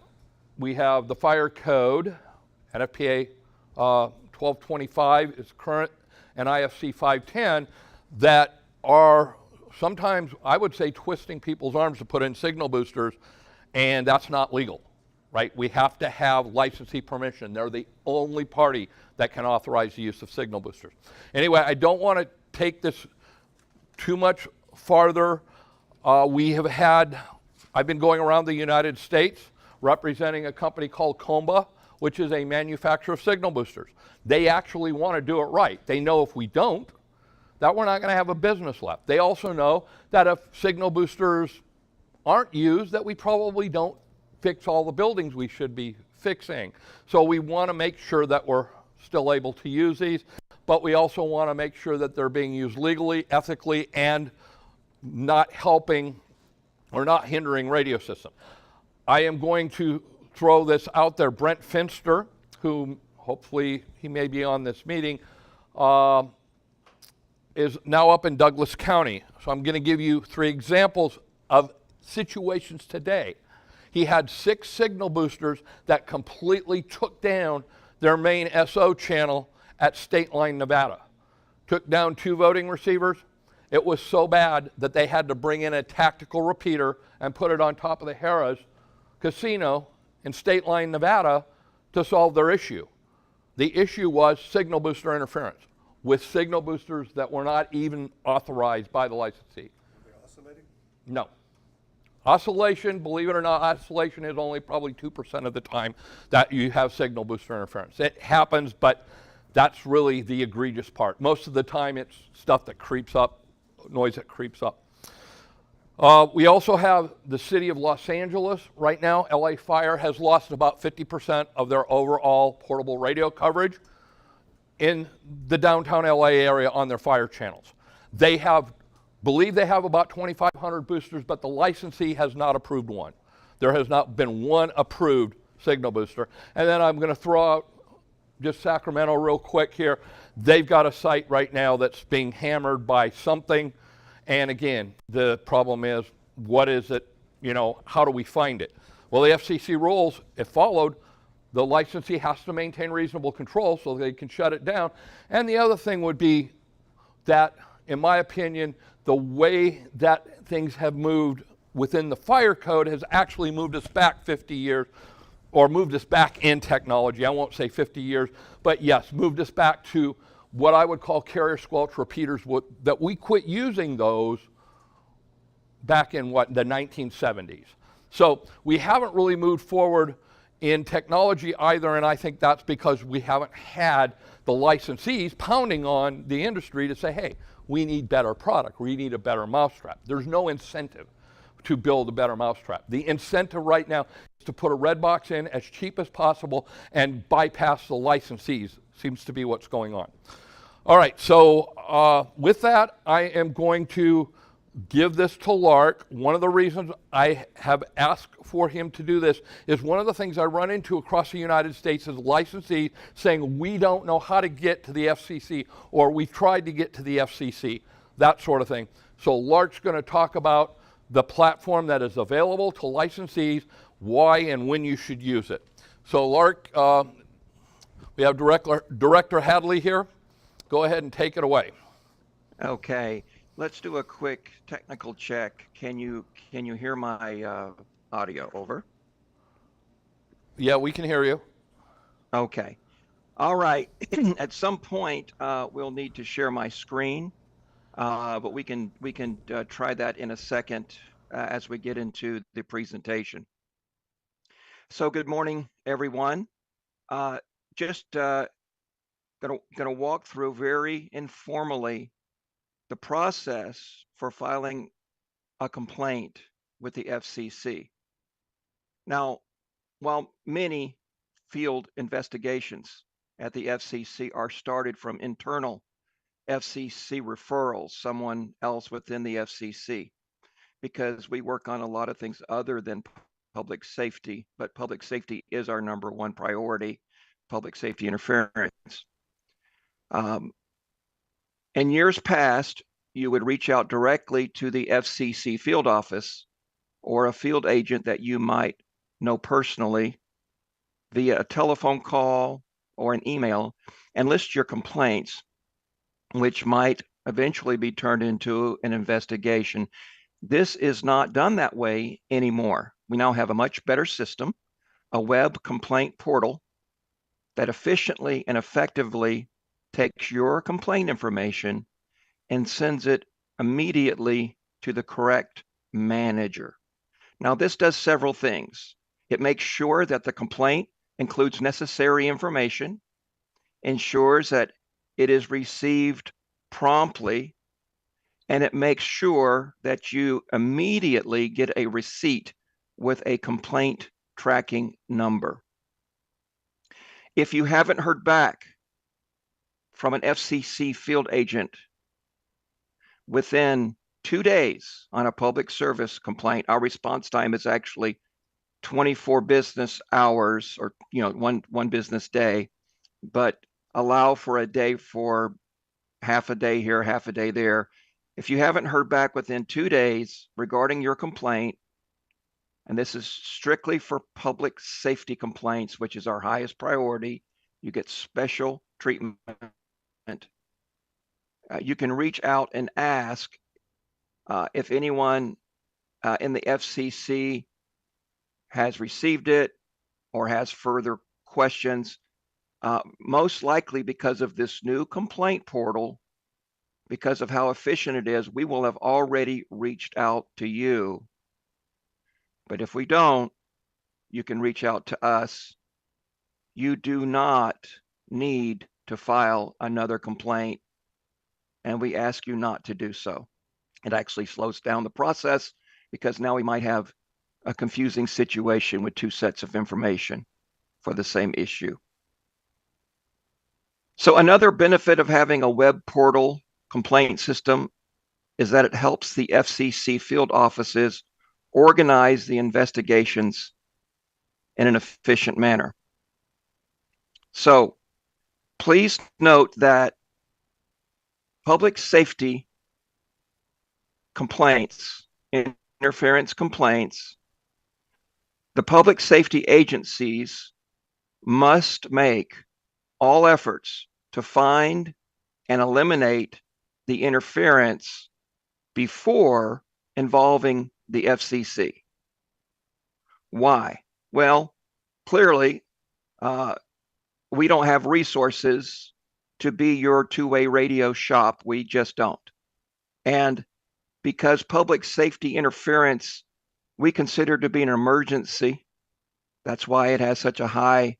we have the fire code, NFPA 1225 is current, and IFC 510, that are sometimes, I would say, twisting people's arms to put in signal boosters, and that's not legal, right? We have to have licensee permission. They're the only party that can authorize the use of signal boosters. Anyway, I don't want to take this too much farther. I've been going around the United States representing a company called Comba, which is a manufacturer of signal boosters. They actually want to do it right. They know if we don't, that we're not going to have a business left. They also know that if signal boosters aren't used, that we probably don't fix all the buildings we should be fixing. So we want to make sure that we're still able to use these, but we also want to make sure that they're being used legally, ethically, and not helping or not hindering radio system. I am going to throw this out there. Brent Finster, who hopefully he may be on this meeting, is now up in Douglas County. So I'm going to give you 3 examples of situations today. He had 6 signal boosters that completely took down their main SO channel at State Line, Nevada. Took down 2 voting receivers. It was so bad that they had to bring in a tactical repeater and put it on top of the Harrah's Casino in State Line, Nevada to solve their issue. The issue was signal booster interference with signal boosters that were not even authorized by the licensee. Are they oscillating? No. Oscillation, believe it or not, oscillation is only probably 2% of the time that you have signal booster interference. It happens, but that's really the egregious part. Most of the time it's stuff that creeps up, noise that creeps up. We also have the city of Los Angeles. Right now, LA Fire has lost about 50% of their overall portable radio coverage in the downtown LA area on their fire channels. They believe they have about 2,500 boosters, but the licensee has not approved one. There has not been one approved signal booster. And then I'm going to throw out just Sacramento real quick here. They've got a site right now that's being hammered by something. And again, the problem is, what is it? You know, how do we find it? Well, the FCC rules, if followed, the licensee has to maintain reasonable control so they can shut it down. And the other thing would be that, in my opinion, the way that things have moved within the fire code has actually moved us back 50 years, or moved us back in technology. I won't say 50 years, but yes, moved us back to what I would call carrier squelch repeaters, that we quit using those back in the 1970s. So we haven't really moved forward in technology either, and I think that's because we haven't had the licensees pounding on the industry to say, hey, we need better product, we need a better mousetrap. There's no incentive to build a better mousetrap. The incentive right now is to put a red box in as cheap as possible and bypass the licensees. Seems to be what's going on. All right, so with that, I am going to give this to Lark. One of the reasons I have asked for him to do this is one of the things I run into across the United States is licensees saying we don't know how to get to the FCC, or we've tried to get to the FCC, that sort of thing. So Lark's going to talk about the platform that is available to licensees, why and when you should use it. So Lark, we have Director Hadley here. Go ahead and take it away. Okay, let's do a quick technical check. Can you hear my audio? Over. Yeah, we can hear you. Okay. All right. At some point, we'll need to share my screen, but we can try that in a second as we get into the presentation. So good morning, everyone. Just gonna walk through very informally the process for filing a complaint with the FCC. Now, while many field investigations at the FCC are started from internal FCC referrals, someone else within the FCC, because we work on a lot of things other than public safety, but public safety is our #1 priority, public safety interference. In years past, you would reach out directly to the FCC field office or a field agent that you might know personally via a telephone call or an email and list your complaints, which might eventually be turned into an investigation. This is not done that way anymore. We now have a much better system, a web complaint portal that efficiently and effectively takes your complaint information and sends it immediately to the correct manager. Now, this does several things. It makes sure that the complaint includes necessary information, ensures that it is received promptly, and it makes sure that you immediately get a receipt with a complaint tracking number. If you haven't heard back from an FCC field agent within 2 days on a public service complaint, our response time is actually 24 business hours, or one business day, but allow for a day for half a day here, half a day there. If you haven't heard back within 2 days regarding your complaint, and this is strictly for public safety complaints, which is our highest priority, you get special treatment. You can reach out and ask if anyone in the FCC has received it or has further questions. Most likely because of this new complaint portal, because of how efficient it is, we will have already reached out to you But if we don't, you can reach out to us. You do not need to file another complaint, and we ask you not to do so. It actually slows down the process because now we might have a confusing situation with two sets of information for the same issue. So another benefit of having a web portal complaint system is that it helps the FCC field offices organize the investigations in an efficient manner. So please note that public safety complaints, interference complaints, the public safety agencies must make all efforts to find and eliminate the interference before involving the FCC. Why? Well, clearly, we don't have resources to be your two-way radio shop. We just don't. And because public safety interference we consider to be an emergency, that's why it has such a high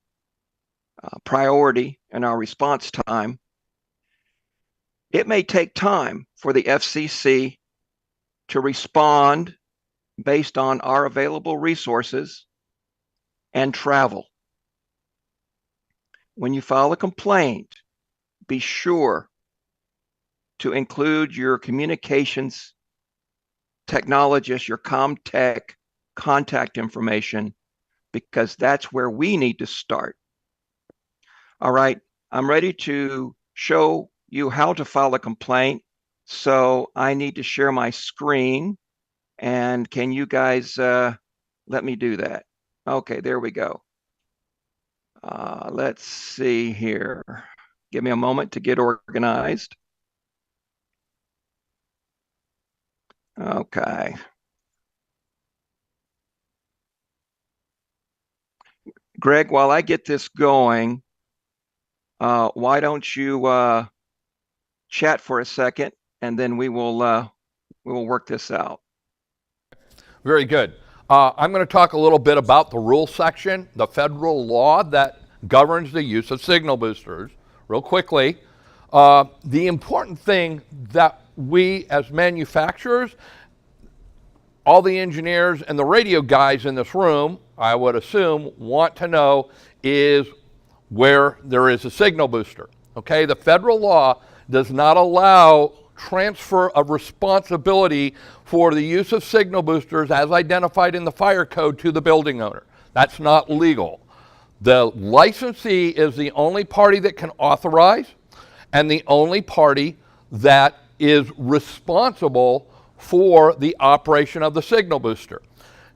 priority in our response time. It may take time for the FCC to respond based on our available resources and travel. When you file a complaint, be sure to include your communications technologist, your ComTech contact information, because that's where we need to start. All right, I'm ready to show you how to file a complaint. So I need to share my screen. And can you guys let me do that? Okay, there we go. Let's see here. Give me a moment to get organized. Okay. Greg, while I get this going, why don't you chat for a second, and then we will work this out. Very good. I'm going to talk a little bit about the rule section, the federal law that governs the use of signal boosters, real quickly. The important thing that we as manufacturers, all the engineers and the radio guys in this room, I would assume, want to know is where there is a signal booster. Okay, the federal law does not allow transfer of responsibility for the use of signal boosters as identified in the fire code to the building owner. That's not legal. The licensee is the only party that can authorize and the only party that is responsible for the operation of the signal booster.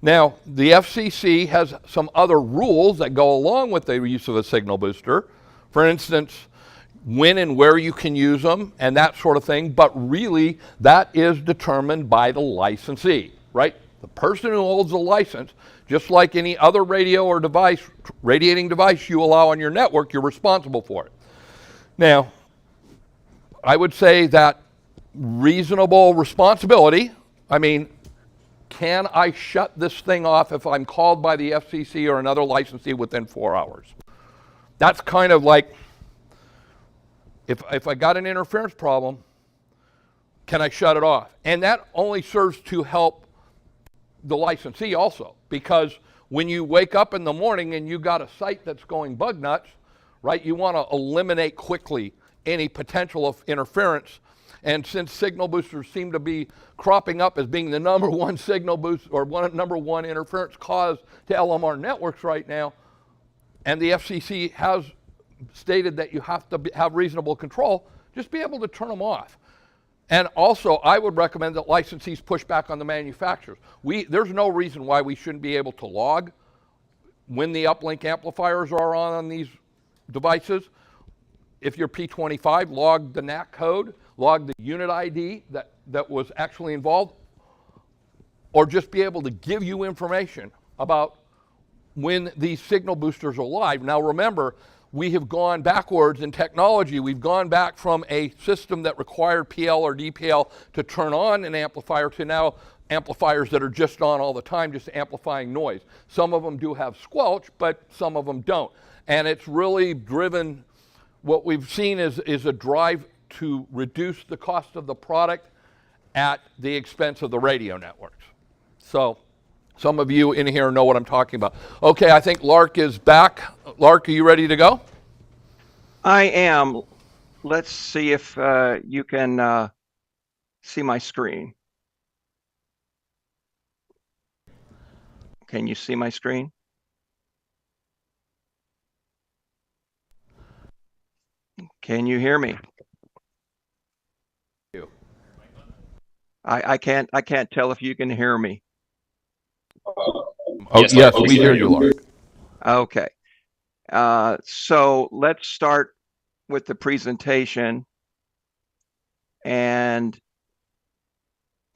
Now, the FCC has some other rules that go along with the use of a signal booster. For instance, when and where you can use them and that sort of thing, but really that is determined by the licensee, right? The person who holds the license, just like any other radio or device, radiating device you allow on your network, you're responsible for it. Now, I would say that reasonable responsibility, I mean, can I shut this thing off if I'm called by the FCC or another licensee within 4 hours? That's kind of like, if I got an interference problem, can I shut it off? And that only serves to help the licensee also, because when you wake up in the morning and you got a site that's going bug nuts, right, you want to eliminate quickly any potential of interference. And since signal boosters seem to be cropping up as being the number one signal boost or number one interference cause to LMR networks right now, and the FCC has stated that you have to have reasonable control, just be able to turn them off. And also, I would recommend that licensees push back on the manufacturers. There's no reason why we shouldn't be able to log when the uplink amplifiers are on these devices. If you're P25, log the NAC code, log the unit ID that was actually involved, or just be able to give you information about when these signal boosters are live. Now remember, we have gone backwards in technology. We've gone back from a system that required PL or DPL to turn on an amplifier to now amplifiers that are just on all the time, just amplifying noise. Some of them do have squelch, but some of them don't. And it's really driven, what we've seen is a drive to reduce the cost of the product at the expense of the radio networks. So some of you in here know what I'm talking about. Okay, I think Lark is back. Lark, are you ready to go? I am. Let's see if you can see my screen. Can you see my screen? Can you hear me? I can't tell if you can hear me. Oh, yes, we hear you, Lark. Okay. So let's start with the presentation, and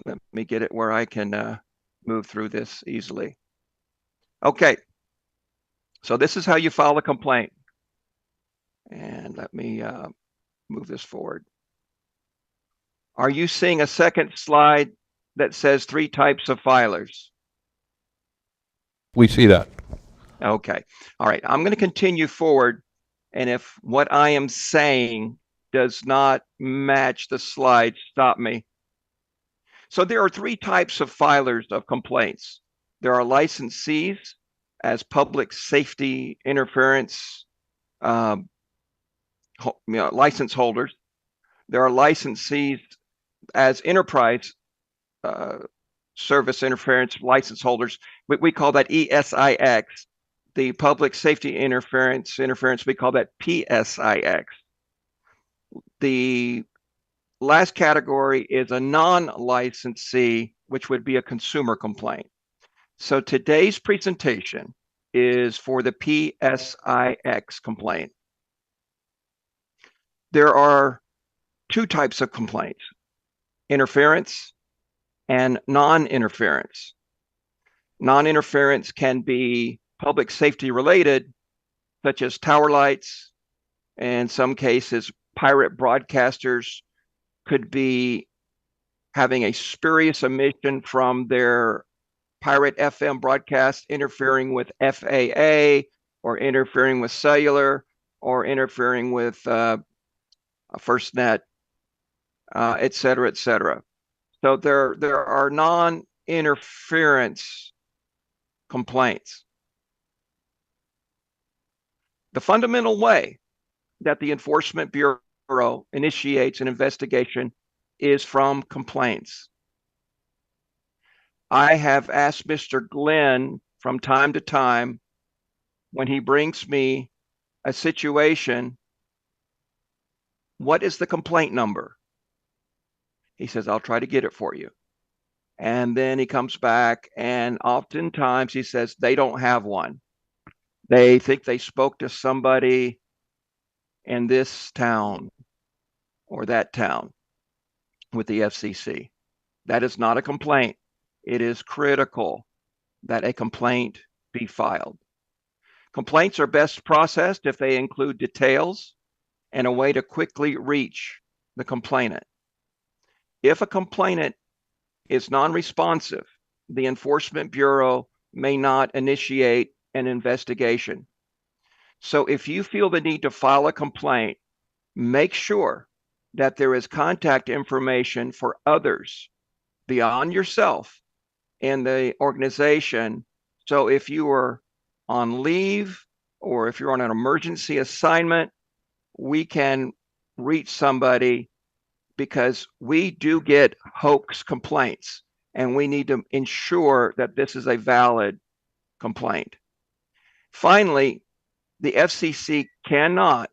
let me get it where I can move through this easily. Okay. So this is how you file a complaint. And let me move this forward. Are you seeing a second slide that says 3 types of filers? We see that. Okay. All right. I'm going to continue forward. And if what I am saying does not match the slide, stop me. So there are 3 types of filers of complaints. There are licensees as public safety interference license holders. There are licensees as enterprise service interference license holders. We call that ESIX. The public safety interference, we call that PSIX. The last category is a non-licensee, which would be a consumer complaint. So today's presentation is for the PSIX complaint. There are 2 types of complaints: interference and non-interference. Non-interference can be public safety related, such as tower lights. In some cases, pirate broadcasters could be having a spurious emission from their pirate FM broadcast, interfering with FAA, or interfering with cellular, or interfering with FirstNet, et cetera, et cetera. So there are non-interference complaints. The fundamental way that the Enforcement Bureau initiates an investigation is from complaints. I have asked Mr. Glenn from time to time, when he brings me a situation, what is the complaint number? He says, I'll try to get it for you. And then he comes back, and oftentimes he says they don't have one. They think they spoke to somebody in this town or that town with the FCC. That is not a complaint. It is critical that a complaint be filed. Complaints are best processed if they include details and a way to quickly reach the complainant. If a complainant is non-responsive, the Enforcement Bureau may not initiate an investigation. So if you feel the need to file a complaint, make sure that there is contact information for others beyond yourself in the organization. So if you are on leave or if you're on an emergency assignment, we can reach somebody, because we do get hoax complaints and we need to ensure that this is a valid complaint. Finally, the FCC cannot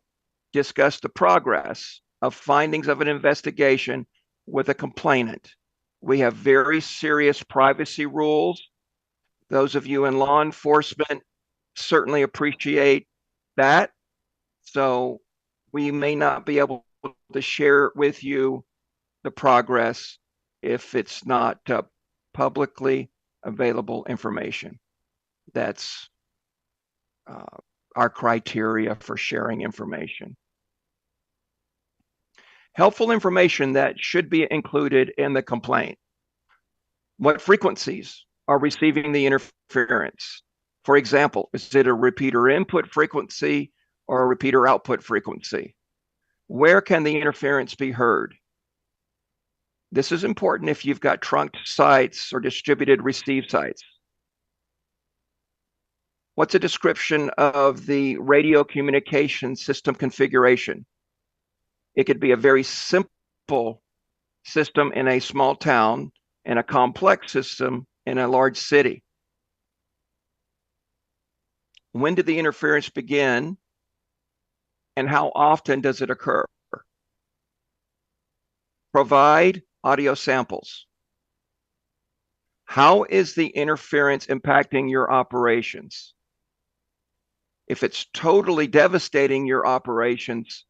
discuss the progress of findings of an investigation with a complainant. We have very serious privacy rules. Those of you in law enforcement certainly appreciate that. So we may not be able to share with you the progress if it's not publicly available information. That's our criteria for sharing information. Helpful information that should be included in the complaint. What frequencies are receiving the interference? For example, is it a repeater input frequency or a repeater output frequency? Where can the interference be heard? This is important if you've got trunked sites or distributed receive sites. What's a description of the radio communication system configuration? It could be a very simple system in a small town and a complex system in a large city. When did the interference begin and how often does it occur? Provide audio samples. How is the interference impacting your operations? If it's totally devastating your operations,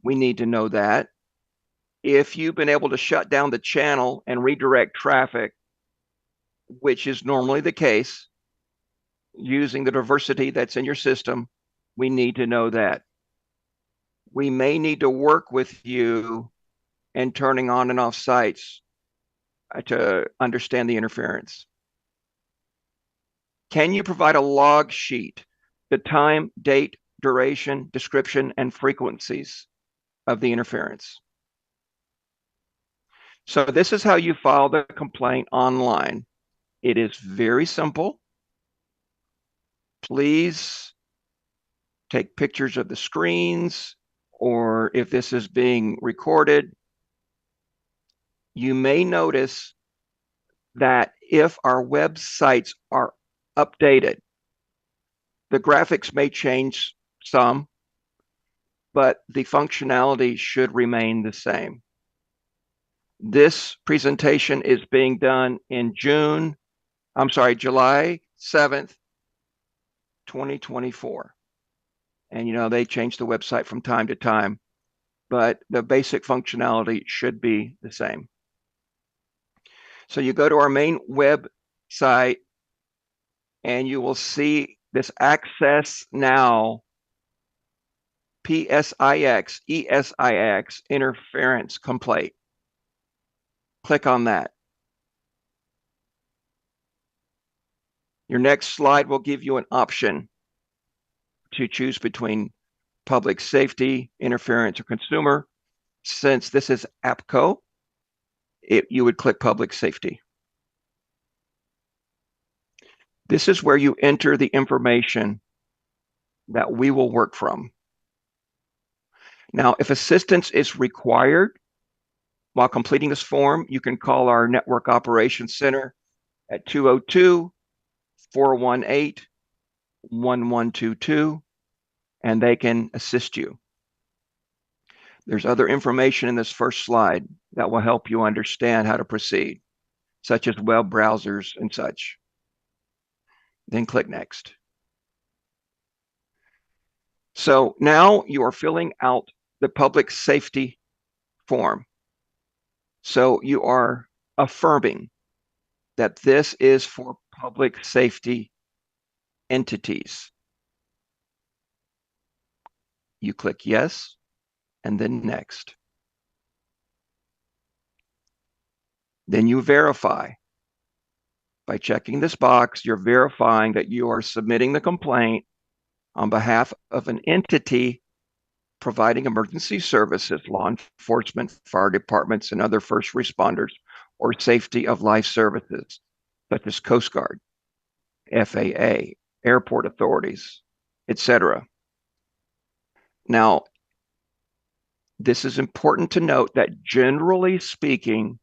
we need to know that. If you've been able to shut down the channel and redirect traffic, which is normally the case, using the diversity that's in your system, we need to know that. We may need to work with you in turning on and off sites to understand the interference. Can you provide a log sheet, the time, date, duration, description, and frequencies of the interference? So this is how you file the complaint online. It is very simple. Please take pictures of the screens, or if this is being recorded, you may notice that if our websites are updated, the graphics may change some, but the functionality should remain the same. This presentation is being done in July 7th, 2024. And you know, they change the website from time to time, but the basic functionality should be the same. So you go to our main website and you will see this Access Now PSIX, ESIX interference complaint. Click on that. Your next slide will give you an option to choose between public safety, interference, or consumer. Since this is NAPCO, you would click public safety. This is where you enter the information that we will work from. Now, if assistance is required while completing this form, you can call our Network Operations Center at 202-418-1122, and they can assist you. There's other information in this first slide that will help you understand how to proceed, such as web browsers and such. Then click Next. So now you are filling out the public safety form. So you are affirming that this is for public safety entities. You click Yes, and then Next. Then you verify. By checking this box, you're verifying that you are submitting the complaint on behalf of an entity providing emergency services, law enforcement, fire departments, and other first responders, or safety of life services, such as Coast Guard, FAA, airport authorities, etc. Now, this is important to note that generally speaking,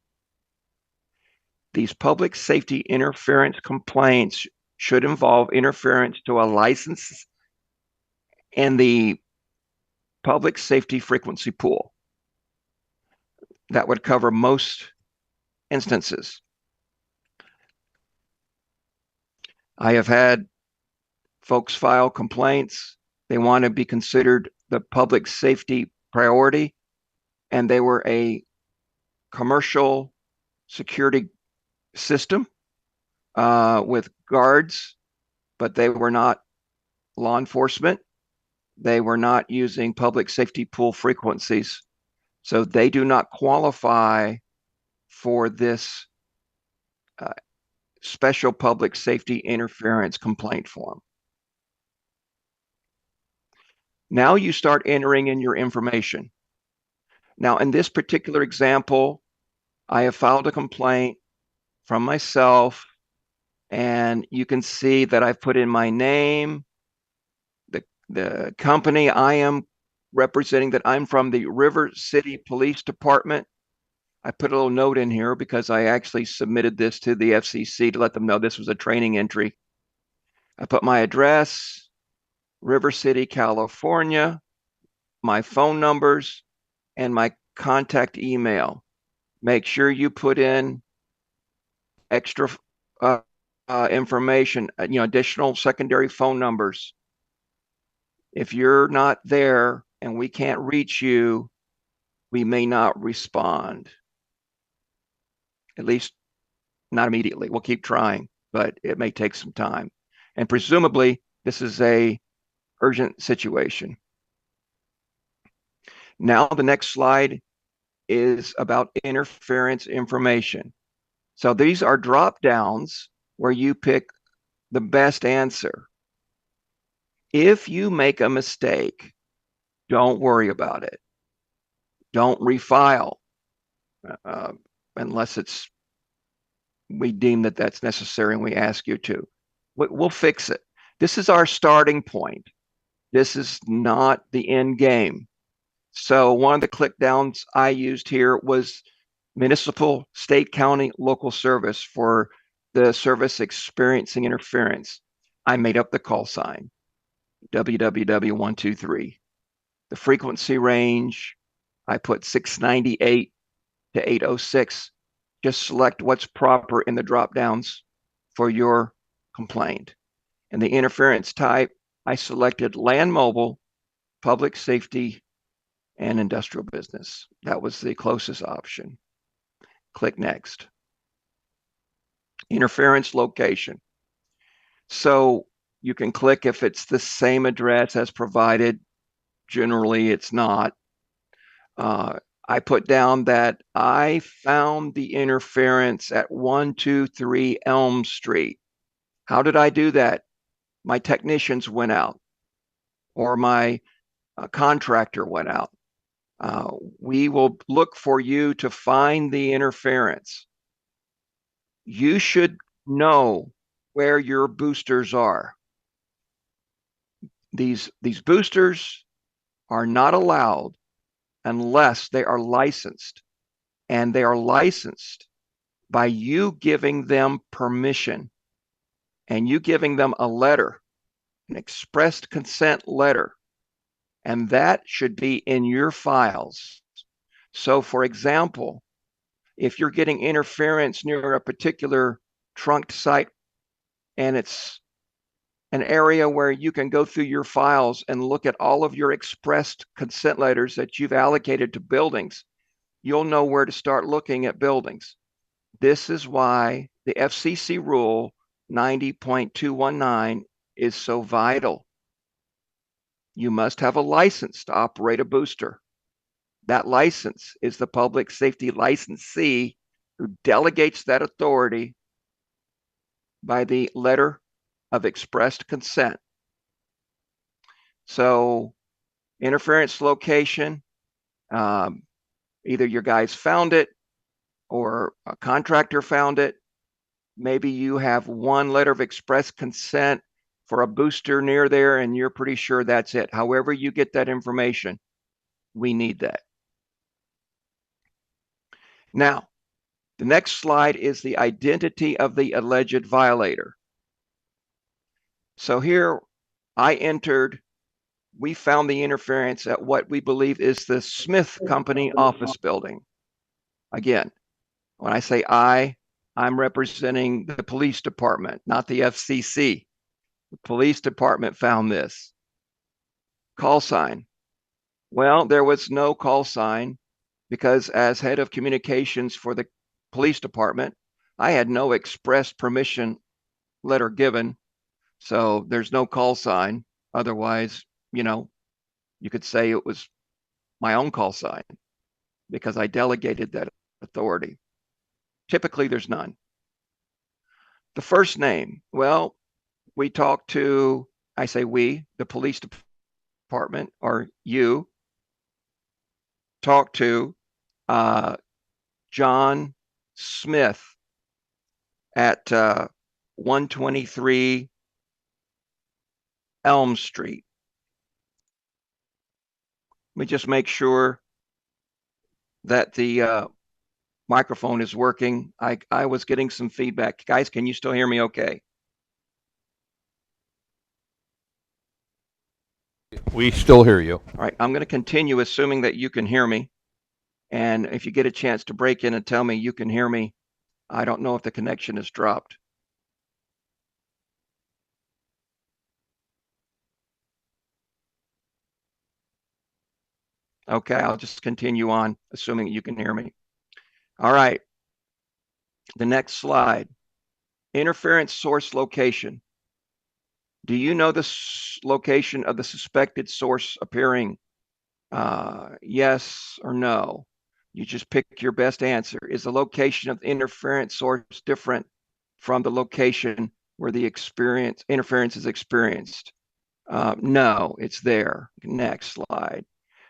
these public safety interference complaints should involve interference to a license and the public safety frequency pool. That would cover most instances. I have had folks file complaints. They want to be considered the public safety priority, and they were a commercial security system with guards, but they were not law enforcement. They were not using public safety pool frequencies. So they do not qualify for this special public safety interference complaint form. Now you start entering in your information. Now, in this particular example, I have filed a complaint from myself, and you can see that I've put in my name, the company I am representing, that I'm from the River City Police Department. I put a little note in here because I actually submitted this to the FCC to let them know this was a training entry. I put my address, River City, California, my phone numbers, and my contact email. Make sure you put in extra information, additional secondary phone numbers. If you're not there and we can't reach you, we may not respond. At least not immediately. We'll keep trying, but it may take some time. And presumably, this is a urgent situation. Now, the next slide is about interference information. So these are drop downs where you pick the best answer. If you make a mistake, don't worry about it. Don't refile unless we deem that that's necessary and we ask you to. We'll fix it. This is our starting point. This is not the end game. So one of the click downs I used here was municipal, state, county, local service for the service experiencing interference. I made up the call sign, WWW123. The frequency range, I put 698 to 806. Just select what's proper in the drop downs for your complaint. And the interference type, I selected land mobile, public safety, and industrial business. That was the closest option. Click next. Interference location. So you can click if it's the same address as provided. Generally, it's not. I put down that I found the interference at 123 Elm Street. How did I do that? My technicians went out, or my contractor went out. We will look for you to find the interference. You should know where your boosters are. These boosters are not allowed unless they are licensed, and they are licensed by you giving them permission and you giving them a letter, an expressed consent letter, and that should be in your files. So, for example, if you're getting interference near a particular trunked site and it's an area where you can go through your files and look at all of your expressed consent letters that you've allocated to buildings, you'll know where to start looking at buildings. This is why the FCC rule 90.219 is so vital. You must have a license to operate a booster. That license is the public safety licensee who delegates that authority by the letter of expressed consent. So, interference location, either your guys found it or a contractor found it. Maybe you have one letter of express consent for a booster near there and you're pretty sure that's it. However you get that information, we need that. Now, the next slide is the identity of the alleged violator. So here I entered, we found the interference at what we believe is the Smith Company office building. Again, when I say I'm representing the police department, not the FCC. The police department found this. Call sign. Well, there was no call sign because as head of communications for the police department, I had no express permission letter given. So there's no call sign. Otherwise, you could say it was my own call sign because I delegated that authority. Typically, there's none. The first name, well, we talked to, I say we, the police department, or you, talked to John Smith at 123 Elm Street. Let me just make sure that the microphone is working. I was getting some feedback. Guys, can you still hear me okay? We still hear you. All right, I'm going to continue assuming that you can hear me. And if you get a chance to break in and tell me you can hear me, I don't know if the connection has dropped. Okay, I'll just continue on, assuming you can hear me. All right. The next slide. Interference source location. Do you know the location of the suspected source appearing? Yes or no? You just pick your best answer. Is the location of the interference source different from the location where the interference is experienced? No, it's there. Next slide.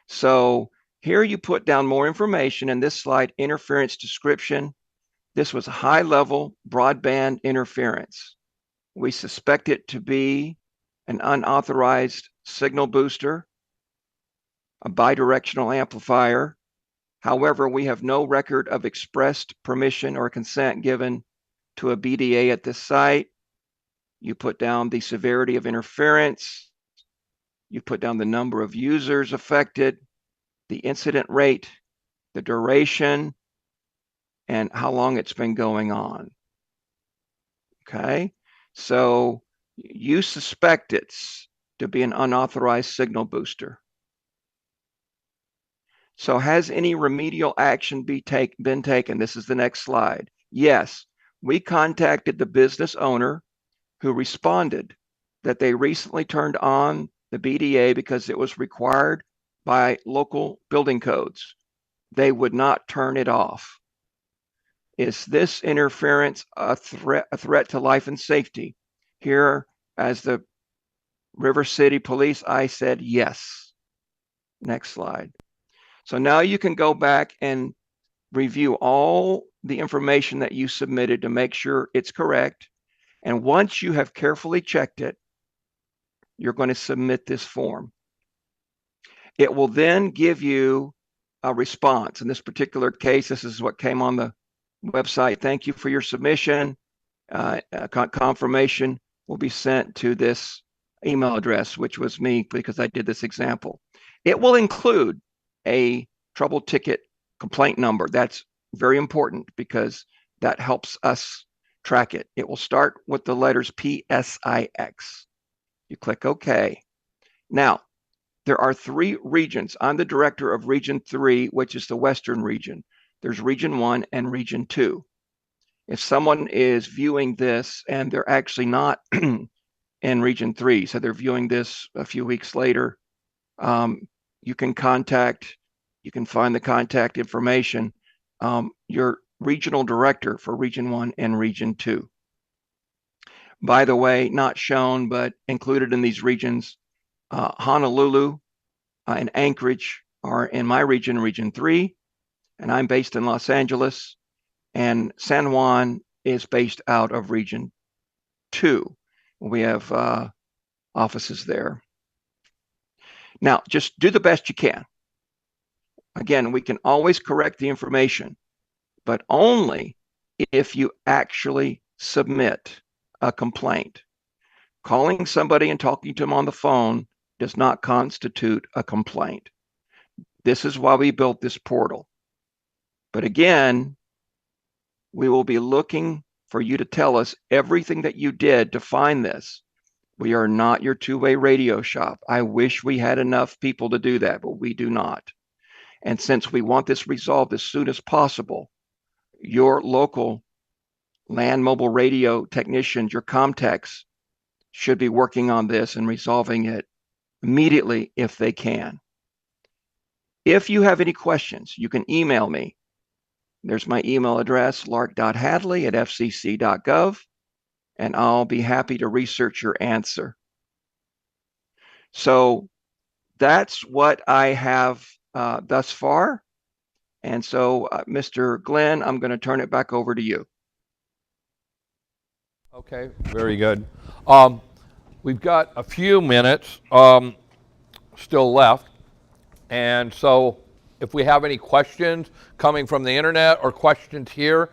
So here you put down more information in this slide, interference description. This was high-level broadband interference. We suspect it to be an unauthorized signal booster, a bidirectional amplifier. However, we have no record of expressed permission or consent given to a BDA at this site. You put down the severity of interference. You put down the number of users affected, the incident rate, the duration, and how long it's been going on. Okay, so you suspect it's to be an unauthorized signal booster. So has any remedial action been taken? This is the next slide. Yes, we contacted the business owner who responded that they recently turned on the BDA because it was required by local building codes. They would not turn it off. Is this interference a threat to life and safety? Here, as the River City Police, I said yes. Next slide. So now you can go back and review all the information that you submitted to make sure it's correct. And once you have carefully checked it, you're going to submit this form. It will then give you a response. In this particular case, this is what came on the website. Thank you for your submission. Confirmation will be sent to this email address, which was me because I did this example. It will include a trouble ticket complaint number. That's very important because that helps us track it. It will start with the letters PSIX. You click OK. Now, there are 3 regions. I'm the director of Region 3, which is the Western region. There's Region 1 and Region 2. If someone is viewing this and they're actually not in Region 3, so they're viewing this a few weeks later, you can find the contact information, your regional director for Region 1 and Region 2. By the way, not shown, but included in these regions, Honolulu and Anchorage are in my region, Region 3, and I'm based in Los Angeles, and San Juan is based out of Region 2. We have offices there. Now, just do the best you can. Again, we can always correct the information, but only if you actually submit a complaint. Calling somebody and talking to them on the phone does not constitute a complaint. This is why we built this portal. But again, we will be looking for you to tell us everything that you did to find this. We are not your two-way radio shop. I wish we had enough people to do that, but we do not. And since we want this resolved as soon as possible, your local land mobile radio technicians, your Comtechs, should be working on this and resolving it immediately if they can. If you have any questions, you can email me. There's my email address, lark.hadley@fcc.gov. and I'll be happy to research your answer. So that's what I have thus far. And so, Mr. Glenn, I'm going to turn it back over to you. Okay, very good. We've got a few minutes still left. And so if we have any questions coming from the internet or questions here,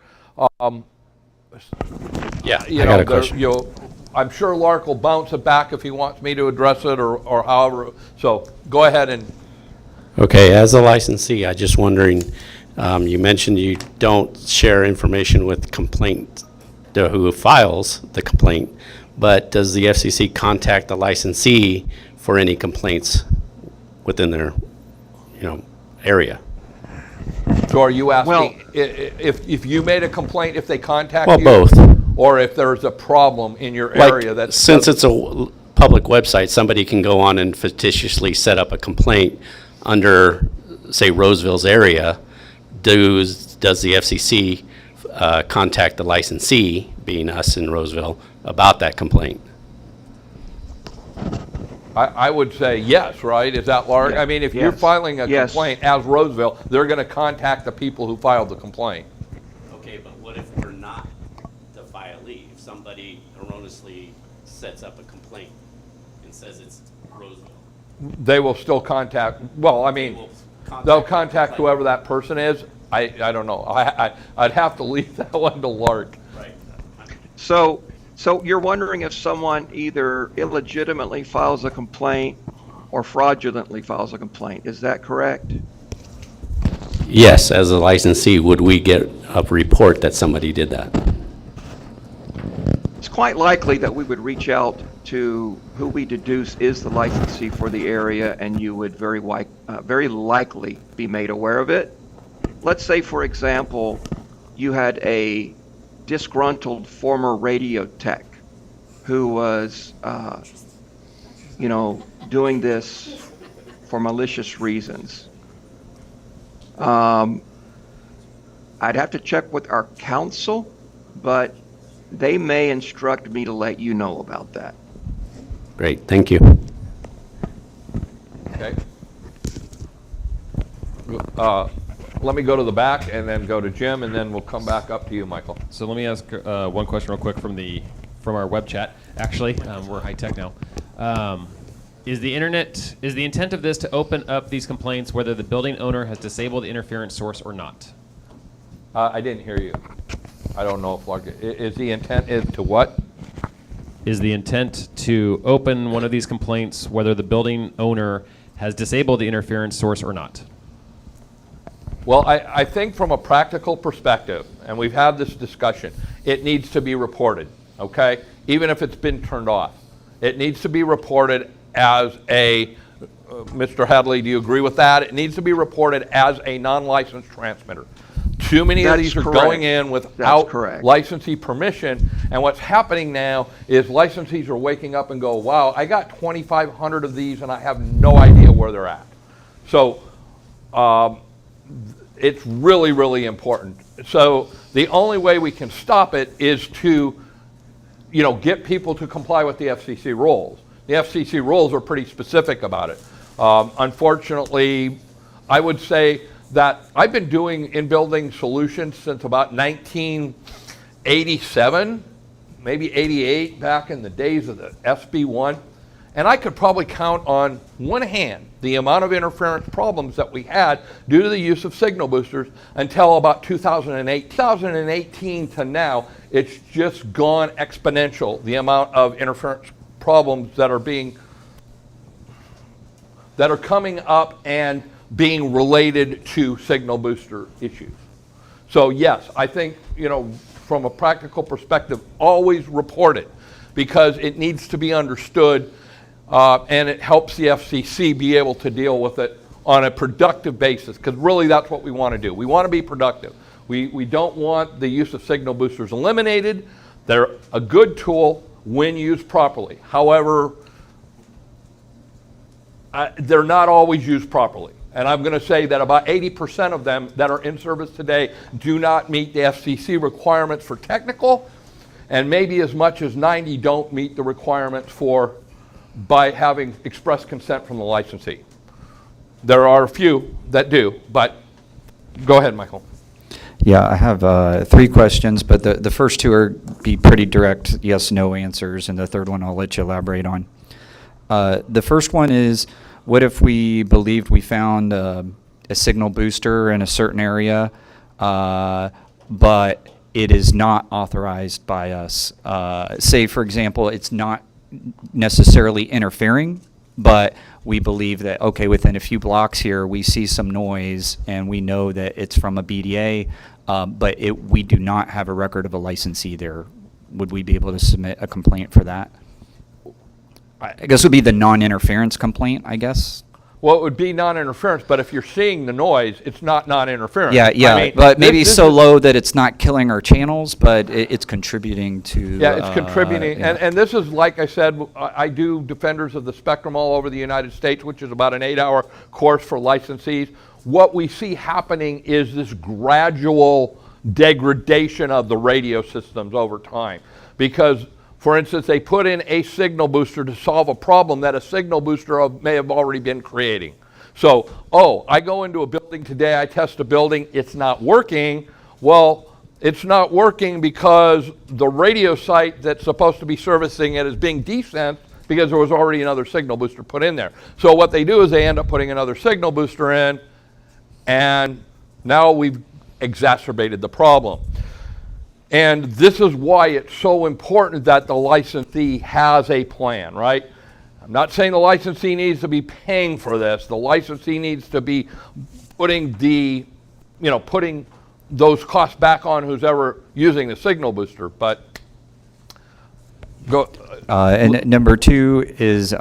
yeah, I got a question. I'm sure Lark will bounce it back if he wants me to address it or however. So go ahead and. Okay, as a licensee, I'm just wondering, you mentioned you don't share information with complaint who files the complaint, but does the FCC contact the licensee for any complaints within their, area? So are you asking if you made a complaint, if they contact you? Well, both. Or if there's a problem in your area that since it's a public website, somebody can go on and fictitiously set up a complaint under, say, Roseville's area. Does the FCC contact the licensee, being us in Roseville, about that complaint? I would say yes, right? Is that Lark? Yeah. I mean, if Yes. you're filing a Yes. complaint as Roseville, they're going to contact the people who filed the complaint. Okay, but what if we're not the filee? If somebody erroneously sets up a complaint and says it's Roseville? They will still contact, well, I mean, they'll contact whoever that person is. I don't know. I'd have to leave that one to Lark. Right. So you're wondering if someone either illegitimately files a complaint or fraudulently files a complaint. Is that correct? Yes, as a licensee, would we get a report that somebody did that? It's quite likely that we would reach out to who we deduce is the licensee for the area, and you would very likely be made aware of it. Let's say, for example, you had a disgruntled former radio tech who was, doing this for malicious reasons. I'd have to check with our counsel, but they may instruct me to let you know about that. Great, thank you. Okay. Let me go to the back and then go to Jim, and then we'll come back up to you, Michael. So let me ask one question real quick from our web chat. Actually, we're high tech now. Is the intent of this to open up these complaints whether the building owner has disabled the interference source or not? I didn't hear you. I don't know if is the intent is to what? Is the intent to open one of these complaints whether the building owner has disabled the interference source or not? Well, I think from a practical perspective, and we've had this discussion, it needs to be reported, okay? Even if it's been turned off. It needs to be reported as a, Mr. Hadley, do you agree with that? It needs to be reported as a non-licensed transmitter. Too many of these are going in without licensee permission, and what's happening now is licensees are waking up and go, wow, I got 2,500 of these and I have no idea where they're at. So it's really, really important. So the only way we can stop it is to, get people to comply with the FCC rules. The FCC rules are pretty specific about it. Unfortunately, I would say that I've been doing in-building solutions since about 1987, maybe 88, back in the days of the SB1. And I could probably count on one hand the amount of interference problems that we had due to the use of signal boosters until about 2008. 2018 to now, it's just gone exponential, the amount of interference problems that are coming up and being related to signal booster issues. So yes, I think, from a practical perspective, always report it because it needs to be understood and it helps the FCC be able to deal with it on a productive basis, because really that's what we want to do. We want to be productive. We don't want the use of signal boosters eliminated. They're a good tool when used properly. However, they're not always used properly. And I'm going to say that about 80% of them that are in service today do not meet the FCC requirements for technical, and maybe as much as 90 don't meet the requirements for by having express consent from the licensee. There are a few that do, but go ahead, Michael. Yeah, I have 3 questions, but the first 2 are be pretty direct yes/no answers, and the third one I'll let you elaborate on. The first one is, what if we believed we found a signal booster in a certain area, but it is not authorized by us? Say, for example, it's not necessarily interfering, but we believe that, okay, within a few blocks here, we see some noise, and we know that it's from a BDA, but we do not have a record of a licensee there. Would we be able to submit a complaint for that? I guess it would be the non-interference complaint, I guess. Well, it would be non-interference, but if you're seeing the noise, it's not non-interference. Yeah, yeah, I mean, but maybe this so is, low that it's not killing our channels, but it's contributing to. Yeah, it's contributing, yeah. and this is, like I said, I do Defenders of the Spectrum all over the United States, which is about an 8-hour course for licensees. What we see happening is this gradual degradation of the radio systems over time, because, for instance, they put in a signal booster to solve a problem that a signal booster may have already been creating. So, I go into a building today, I test a building, it's not working. Well, it's not working because the radio site that's supposed to be servicing it is being desensed because there was already another signal booster put in there. So what they do is they end up putting another signal booster in, and now we've exacerbated the problem. And this is why it's so important that the licensee has a plan, right? I'm not saying the licensee needs to be paying for this. The licensee needs to be putting putting those costs back on who's ever using the signal booster, but go. And number 2 is,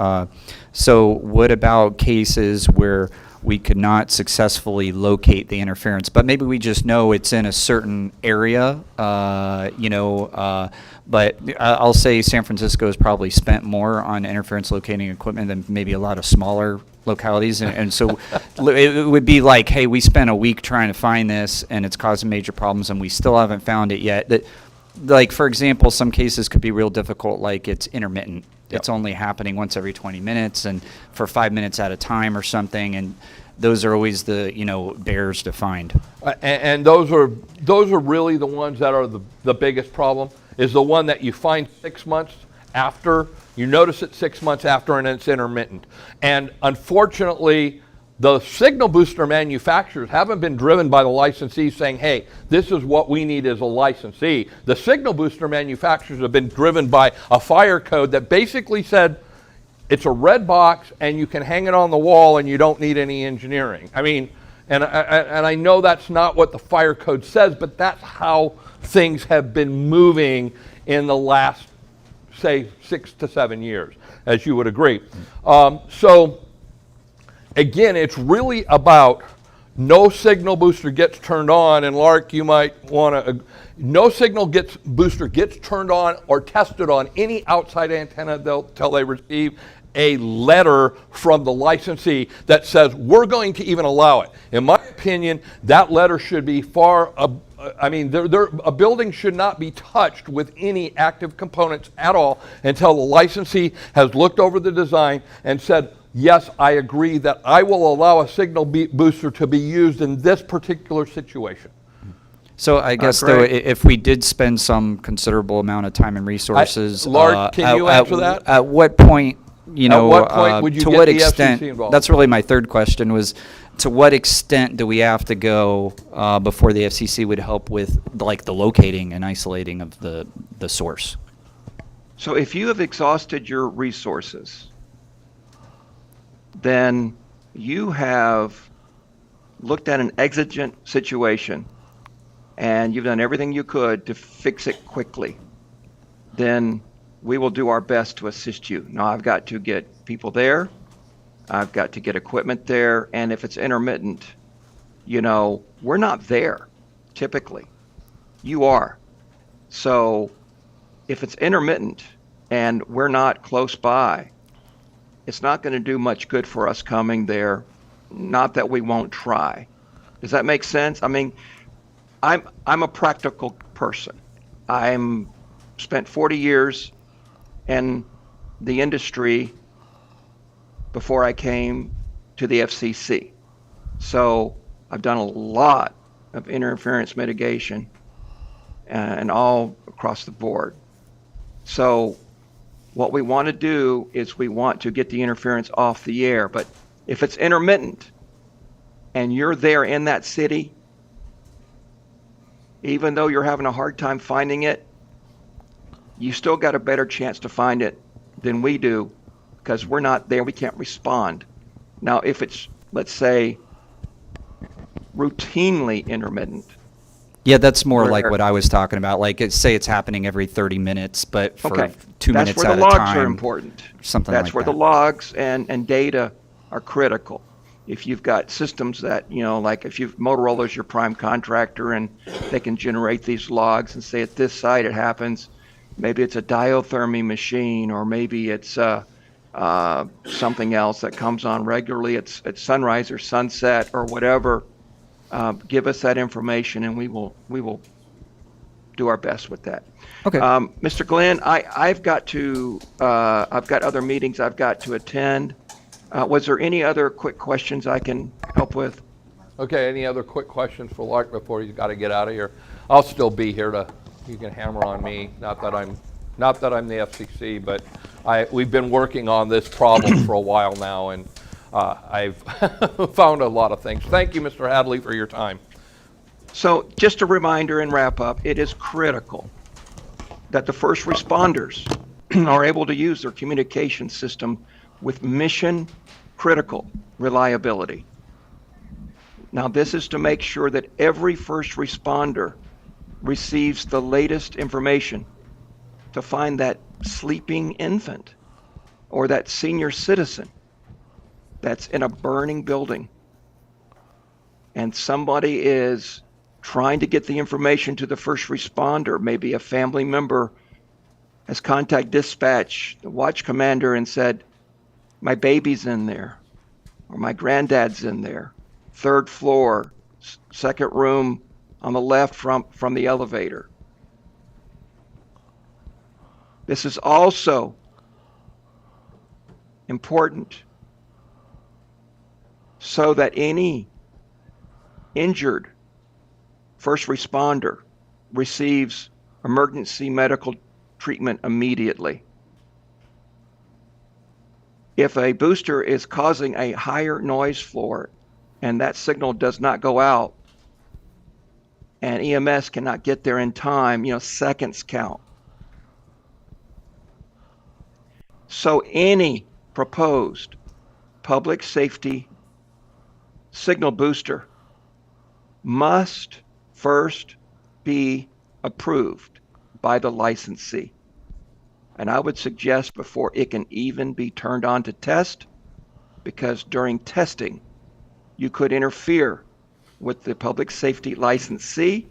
so what about cases where we could not successfully locate the interference, but maybe we just know it's in a certain area, but I'll say San Francisco has probably spent more on interference locating equipment than maybe a lot of smaller localities, and so it would be like, hey, we spent a week trying to find this, and it's causing major problems, and we still haven't found it yet. Like, for example, some cases could be real difficult, like it's intermittent. Yep. It's only happening once every 20 minutes and for 5 minutes at a time or something, and those are always the bears to find. And those are really the ones that are the biggest problem, is the one that you find 6 months after, you notice it 6 months after, and it's intermittent. And unfortunately, the signal booster manufacturers haven't been driven by the licensee saying, hey, this is what we need as a licensee. The signal booster manufacturers have been driven by a fire code that basically said, it's a red box and you can hang it on the wall and you don't need any engineering. I mean, and I know that's not what the fire code says, but that's how things have been moving in the last, say, 6 to 7 years, as you would agree. So again, it's really about no signal booster gets turned on, and Lark, you might want to, no signal booster gets turned on or tested on any outside antenna until they receive a letter from the licensee that says we're going to even allow it. In my opinion, that letter should be a building should not be touched with any active components at all until the licensee has looked over the design and said, yes, I agree that I will allow a signal booster to be used in this particular situation. So I guess, though, if we did spend some considerable amount of time and resources, Lark, can you answer that? At what point, at what point would you to get what the extent, FCC involved? That's really my third question, was to what extent do we have to go before the FCC would help with the locating and isolating of the source? So if you have exhausted your resources, then you have looked at an exigent situation and you've done everything you could to fix it quickly, then we will do our best to assist you. Now, I've got to get people there. I've got to get equipment there. And if it's intermittent, we're not there typically. You are. So if it's intermittent and we're not close by, it's not going to do much good for us coming there. Not that we won't try. Does that make sense? I mean, I'm a practical person. I'm spent 40 years in the industry before I came to the FCC. So I've done a lot of interference mitigation and all across the board. So what we want to do is we want to get the interference off the air. But if it's intermittent and you're there in that city, even though you're having a hard time finding it, you still got a better chance to find it than we do because we're not there. We can't respond. Now, if it's, let's say, routinely intermittent. Yeah, that's more like where- what I was talking about. Like, say it's happening every 30 minutes, but for Okay. 2 That's minutes where at the a logs time. are important. Something That's like where that. the logs and data are critical. If you've got systems that, like if Motorola's your prime contractor and they can generate these logs and say at this site it happens, maybe it's a diothermy machine or maybe it's something else that comes on regularly at sunrise or sunset or whatever. Give us that information and we will do our best with that. Okay. Mr. Glenn, I've got other meetings I've got to attend. Was there any other quick questions I can help with? Okay, any other quick questions for Lark before he's got to get out of here? I'll still be here you can hammer on me. Not that I'm the FCC, but we've been working on this problem for a while now, and I've found a lot of things. Thank you, Mr. Hadley, for your time. So just a reminder and wrap up, it is critical that the first responders are able to use their communication system with mission critical reliability. Now, this is to make sure that every first responder receives the latest information to find that sleeping infant or that senior citizen that's in a burning building. And somebody is trying to get the information to the first responder. Maybe a family member has contacted dispatch, the watch commander, and said, my baby's in there, or my granddad's in there, 3rd floor, second room on the left from the elevator. This is also important so that any injured first responder receives emergency medical treatment immediately. If a booster is causing a higher noise floor and that signal does not go out and EMS cannot get there in time, seconds count. So any proposed public safety signal booster must first be approved by the licensee. And I would suggest before it can even be turned on to test, because during testing, you could interfere with the public safety licensee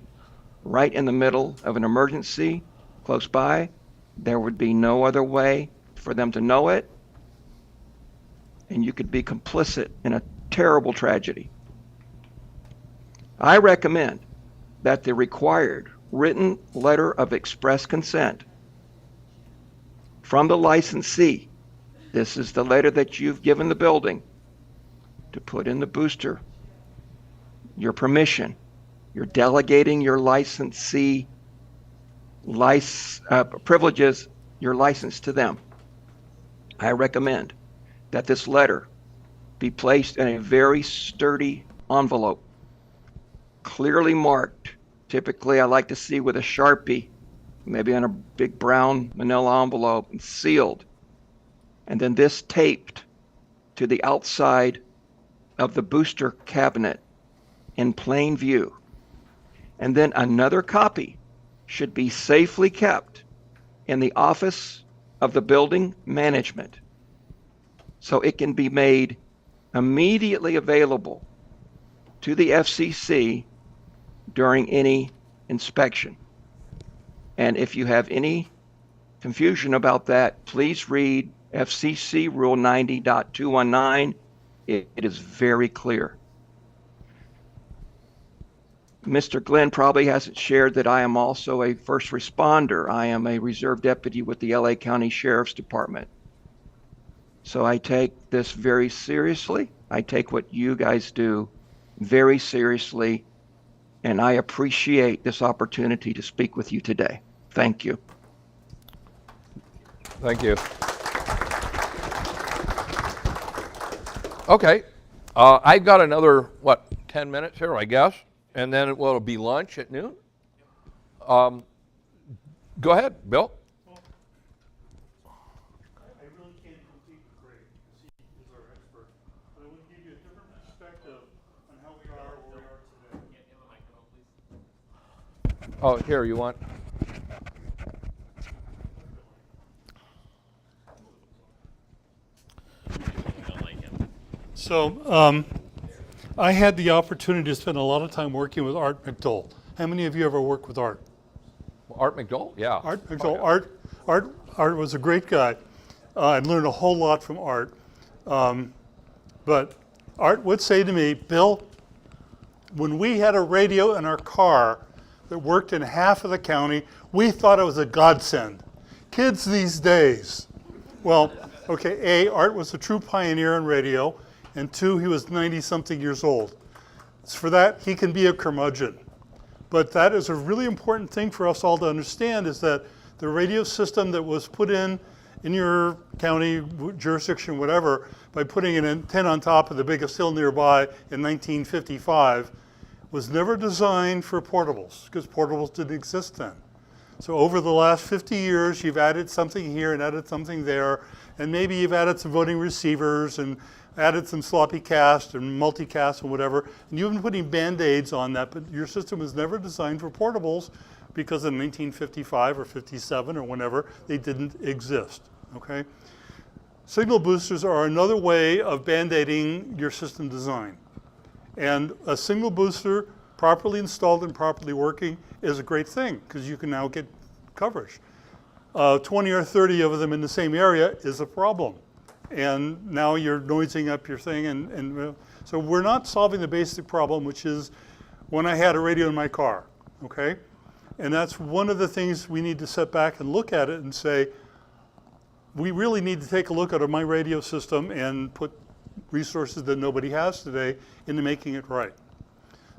right in the middle of an emergency close by. There would be no other way for them to know it, and you could be complicit in a terrible tragedy. I recommend that the required written letter of express consent from the licensee, this is the letter that you've given the building to put in the booster, your permission, you're delegating your licensee privileges, your license to them. I recommend that this letter be placed in a very sturdy envelope, clearly marked. Typically, I like to see with a Sharpie, maybe on a big brown manila envelope, and sealed. And then this taped to the outside of the booster cabinet in plain view. And then another copy should be safely kept in the office of the building management so it can be made immediately available to the FCC during any inspection. And if you have any confusion about that, please read FCC Rule 90.219. It is very clear. Mr. Glenn probably hasn't shared that I am also a first responder. I am a reserve deputy with the LA County Sheriff's Department. So I take this very seriously. I take what you guys do very seriously, and I appreciate this opportunity to speak with you today. Thank you. Thank you. Okay, I've got another, 10 minutes here, I guess, and then it'll be lunch at noon. Go ahead, Bill. I really can't compete with Greg, because he is our expert. But I want to give you a different perspective on how we are where we are today. Oh, here, you want? So, I had the opportunity to spend a lot of time working with Art McDowell. How many of you ever worked with Art? Art McDowell, yeah. Art McDowell. Art was a great guy. I learned a whole lot from Art. But Art would say to me, Bill, when we had a radio in our car that worked in half of the county, we thought it was a godsend. Kids these days. Well, okay, Art was a true pioneer in radio, and 2, he was 90-something years old. So for that, he can be a curmudgeon. But that is a really important thing for us all to understand, is that the radio system that was put in your county, jurisdiction, whatever, by putting an antenna on top of the biggest hill nearby in 1955, was never designed for portables, because portables didn't exist then. So over the last 50 years, you've added something here and added something there, and maybe you've added some voting receivers and added some sloppy cast and multicast and whatever, and you've been putting Band-Aids on that, but your system was never designed for portables because in 1955 or 57 or whenever, they didn't exist, okay? Signal boosters are another way of Band-Aiding your system design. And a signal booster, properly installed and properly working, is a great thing because you can now get coverage. 20 or 30 of them in the same area is a problem. And now you're noising up your thing. And so we're not solving the basic problem, which is when I had a radio in my car, okay? And that's one of the things we need to sit back and look at it and say, we really need to take a look at my radio system and put resources that nobody has today into making it right.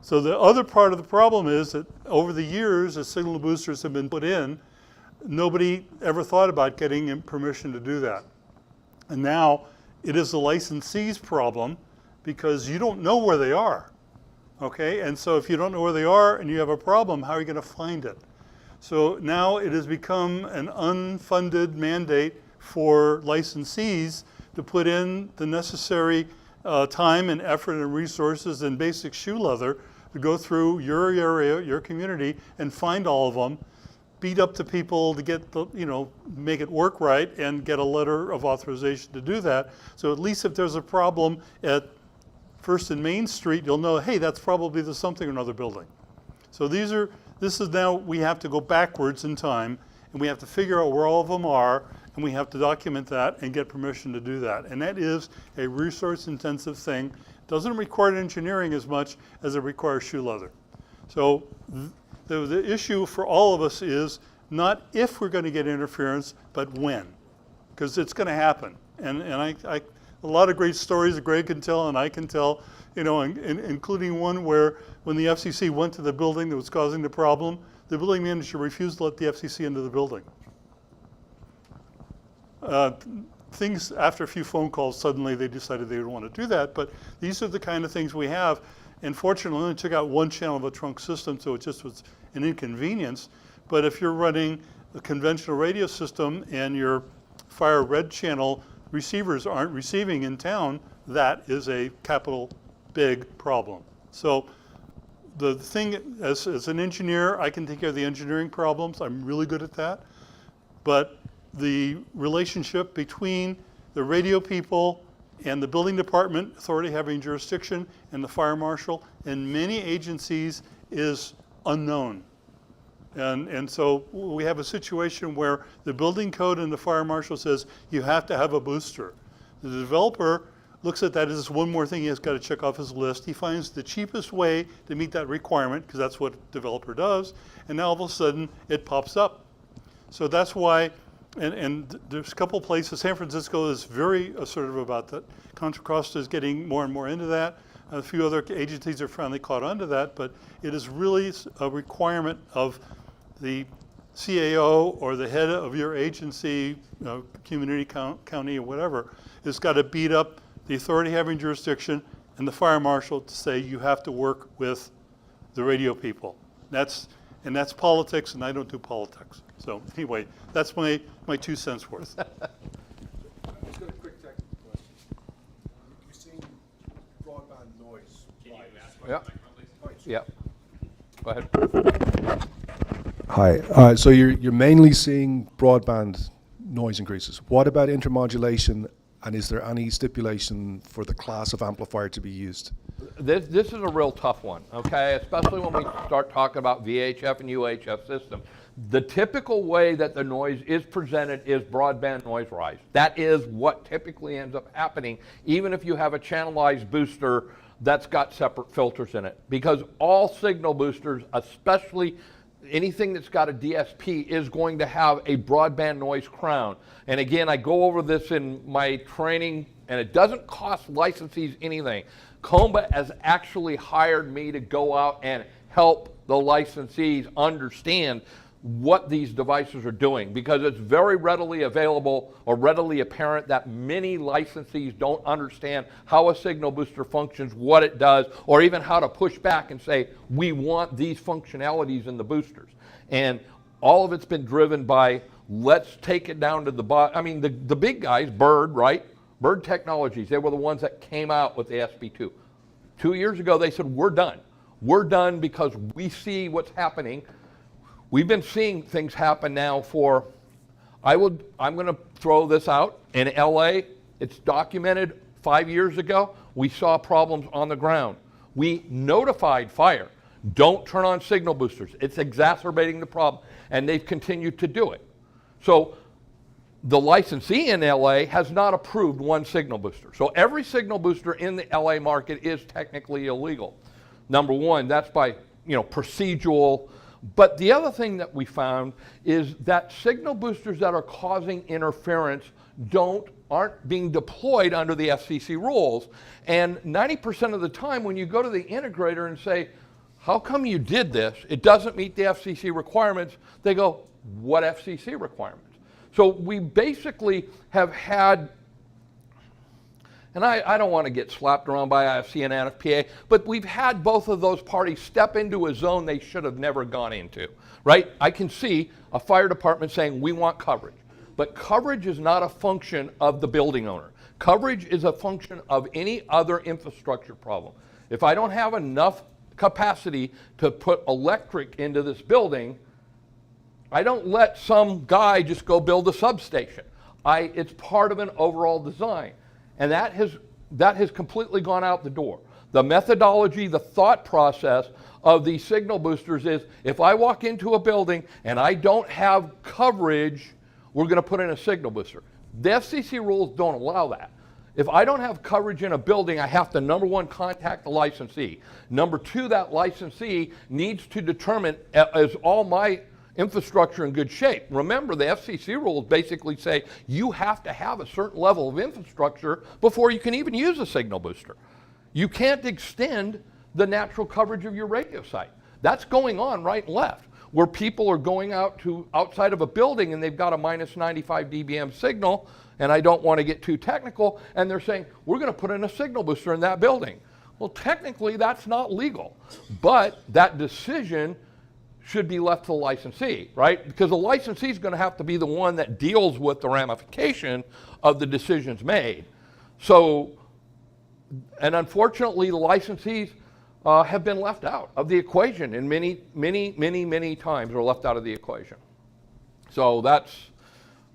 So the other part of the problem is that over the years, as signal boosters have been put in, nobody ever thought about getting permission to do that. And now it is the licensee's problem because you don't know where they are, okay? And so if you don't know where they are and you have a problem, how are you going to find it? So now it has become an unfunded mandate for licensees to put in the necessary time and effort and resources and basic shoe leather to go through your area, your community, and find all of them, beat up the people to get the, make it work right and get a letter of authorization to do that. So at least if there's a problem at First and Main Street, you'll know, hey, that's probably the something or another building. So this is now, we have to go backwards in time and we have to figure out where all of them are, and we have to document that and get permission to do that. And that is a resource intensive thing. It doesn't require engineering as much as it requires shoe leather. So the issue for all of us is not if we're going to get interference, but when, because it's going to happen. And a lot of great stories that Greg can tell and I can tell, including one where when the FCC went to the building that was causing the problem, the building manager refused to let the FCC into the building. Things, after a few phone calls, suddenly they decided they would want to do that, but these are the kind of things we have. And fortunately, we only took out one channel of a trunk system, so it just was an inconvenience. But if you're running a conventional radio system and your fire red channel receivers aren't receiving in town, that is a capital big problem. So the thing, as an engineer, I can take care of the engineering problems. I'm really good at that. But the relationship between the radio people and the building department, authority having jurisdiction, and the fire marshal, and many agencies is unknown. And so we have a situation where the building code and the fire marshal says you have to have a booster. The developer looks at that as one more thing he has got to check off his list. He finds the cheapest way to meet that requirement, because that's what a developer does, and now all of a sudden it pops up. So that's why, and there's a couple places, San Francisco is very assertive about that. Contra Costa is getting more and more into that. A few other agencies are finally caught onto that, but it is really a requirement of the CAO or the head of your agency, community, county, or whatever, has got to beat up the authority having jurisdiction and the fire marshal to say you have to work with the radio people. That's politics, and I don't do politics. So anyway, that's my 2 cents worth. Let's go to a quick technical question. You're seeing broadband noise. Can you ask Yeah. Yeah. Go ahead. Hi. So you're mainly seeing broadband noise increases. What about intermodulation, and is there any stipulation for the class of amplifier to be used? This is a real tough one, okay? Especially when we start talking about VHF and UHF systems. The typical way that the noise is presented is broadband noise rise. That is what typically ends up happening, even if you have a channelized booster that's got separate filters in it. Because all signal boosters, especially anything that's got a DSP, is going to have a broadband noise crown. And again, I go over this in my training, and it doesn't cost licensees anything. Comba has actually hired me to go out and help the licensees understand what these devices are doing, because it's very readily available or readily apparent that many licensees don't understand how a signal booster functions, what it does, or even how to push back and say, we want these functionalities in the boosters. And all of it's been driven by, let's take it down to the bottom. I mean, the big guys, Bird, right? Bird Technologies, they were the ones that came out with the SB2. 2 years ago, they said, we're done. We're done because we see what's happening. We've been seeing things happen now for, I'm going to throw this out. In LA, it's documented 5 years ago, we saw problems on the ground. We notified fire, don't turn on signal boosters. It's exacerbating the problem, and they've continued to do it. So the licensee in LA has not approved one signal booster. So every signal booster in the LA market is technically illegal. Number one, that's by procedural. But the other thing that we found is that signal boosters that are causing interference aren't being deployed under the FCC rules. And 90% of the time when you go to the integrator and say, how come you did this? It doesn't meet the FCC requirements. They go, what FCC requirements? So we basically have had, and I don't want to get slapped around by IFC and NFPA, but we've had both of those parties step into a zone they should have never gone into, right? I can see a fire department saying, we want coverage. But coverage is not a function of the building owner. Coverage is a function of any other infrastructure problem. If I don't have enough capacity to put electric into this building, I don't let some guy just go build a substation. It's part of an overall design. And that has completely gone out the door. The methodology, the thought process of these signal boosters is, if I walk into a building and I don't have coverage, we're going to put in a signal booster. The FCC rules don't allow that. If I don't have coverage in a building, I have to, number one, contact the licensee. Number two, that licensee needs to determine, is all my infrastructure in good shape? Remember, the FCC rules basically say you have to have a certain level of infrastructure before you can even use a signal booster. You can't extend the natural coverage of your radio site. That's going on right and left, where people are going out to outside of a building and they've got a minus 95 dBm signal, and I don't want to get too technical, and they're saying, we're going to put in a signal booster in that building. Well, technically, that's not legal, but that decision should be left to the licensee, right? Because the licensee is going to have to be the one that deals with the ramification of the decisions made. So, and unfortunately, the licensees have been left out of the equation, and many times are left out of the equation. So that's,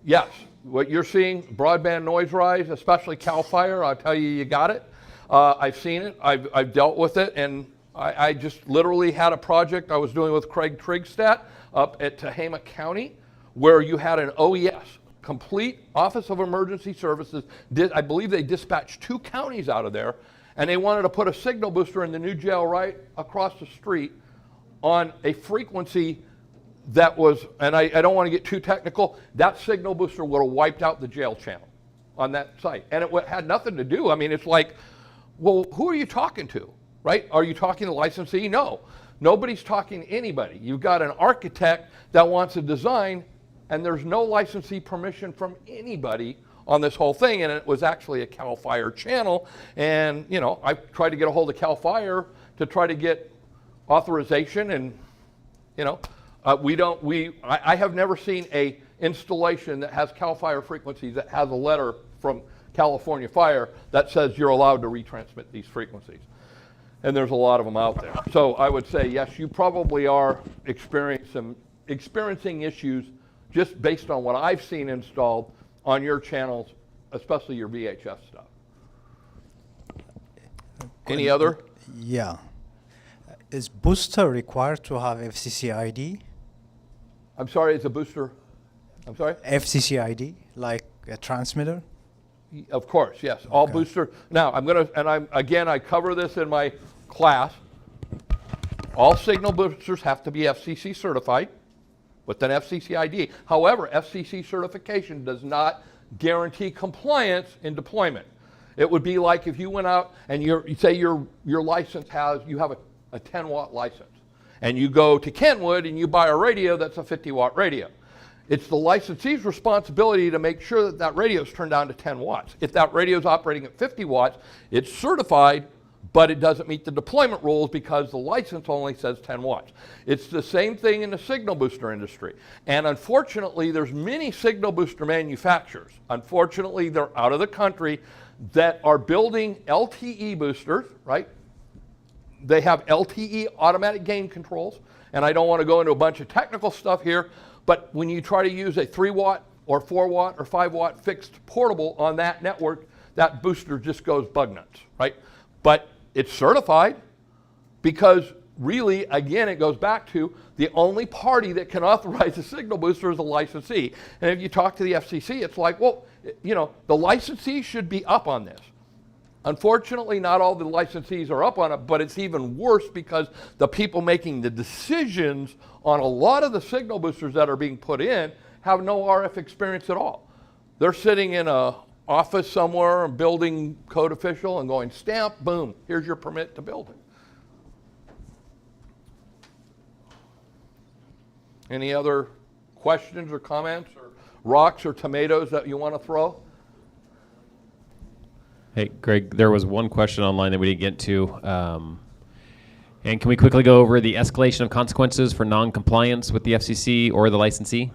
yes, what you're seeing, broadband noise rise, especially CAL FIRE, I'll tell you, you got it. I've seen it, I've dealt with it, and I just literally had a project I was doing with Craig Trigstad up at Tehama County, where you had an OES complete Office of Emergency Services. I believe they dispatched 2 counties out of there, and they wanted to put a signal booster in the new jail right across the street on a frequency that was, and I don't want to get too technical, that signal booster would have wiped out the jail channel on that site. And it had nothing to do. I mean, it's like, well, who are you talking to, right? Are you talking to licensee? No. Nobody's talking to anybody. You've got an architect that wants a design, and there's no licensee permission from anybody on this whole thing, and it was actually a CAL FIRE channel. And, you know, I tried to get a hold of CAL FIRE to try to get authorization, and, you know, I have never seen a installation that has CAL FIRE frequencies that has a letter from California Fire that says you're allowed to retransmit these frequencies. And there's a lot of them out there. So I would say, yes, you probably are experiencing issues just based on what I've seen installed on your channels, especially your VHF stuff. Any other? Yeah. Is booster required to have FCC ID? I'm sorry, it's a booster. I'm sorry? FCC ID, like a transmitter? Of course, yes. All booster. Now, I cover this in my class. All signal boosters have to be FCC certified with an FCC ID. However, FCC certification does not guarantee compliance in deployment. It would be like if you went out and you say your license you have a 10-watt license, and you go to Kenwood and you buy a radio that's a 50-watt radio. It's the licensee's responsibility to make sure that that radio is turned down to 10 watts. If that radio is operating at 50 watts, it's certified, but it doesn't meet the deployment rules because the license only says 10 watts. It's the same thing in the signal booster industry. And unfortunately, there's many signal booster manufacturers. Unfortunately, they're out of the country that are building LTE boosters, right? They have LTE automatic gain controls, and I don't want to go into a bunch of technical stuff here, but when you try to use a 3-watt or 4-watt or 5-watt fixed portable on that network, that booster just goes bug nuts, right? But it's certified because really, again, it goes back to the only party that can authorize a signal booster is a licensee. And if you talk to the FCC, it's like, well, you know, the licensee should be up on this. Unfortunately, not all the licensees are up on it, but it's even worse because the people making the decisions on a lot of the signal boosters that are being put in have no RF experience at all. They're sitting in an office somewhere, a building code official, and going, stamp, boom, here's your permit to build it. Any other questions or comments or rocks or tomatoes that you want to throw? Hey, Greg, there was one question online that we didn't get to. And can we quickly go over the escalation of consequences for non-compliance with the FCC or the licensee?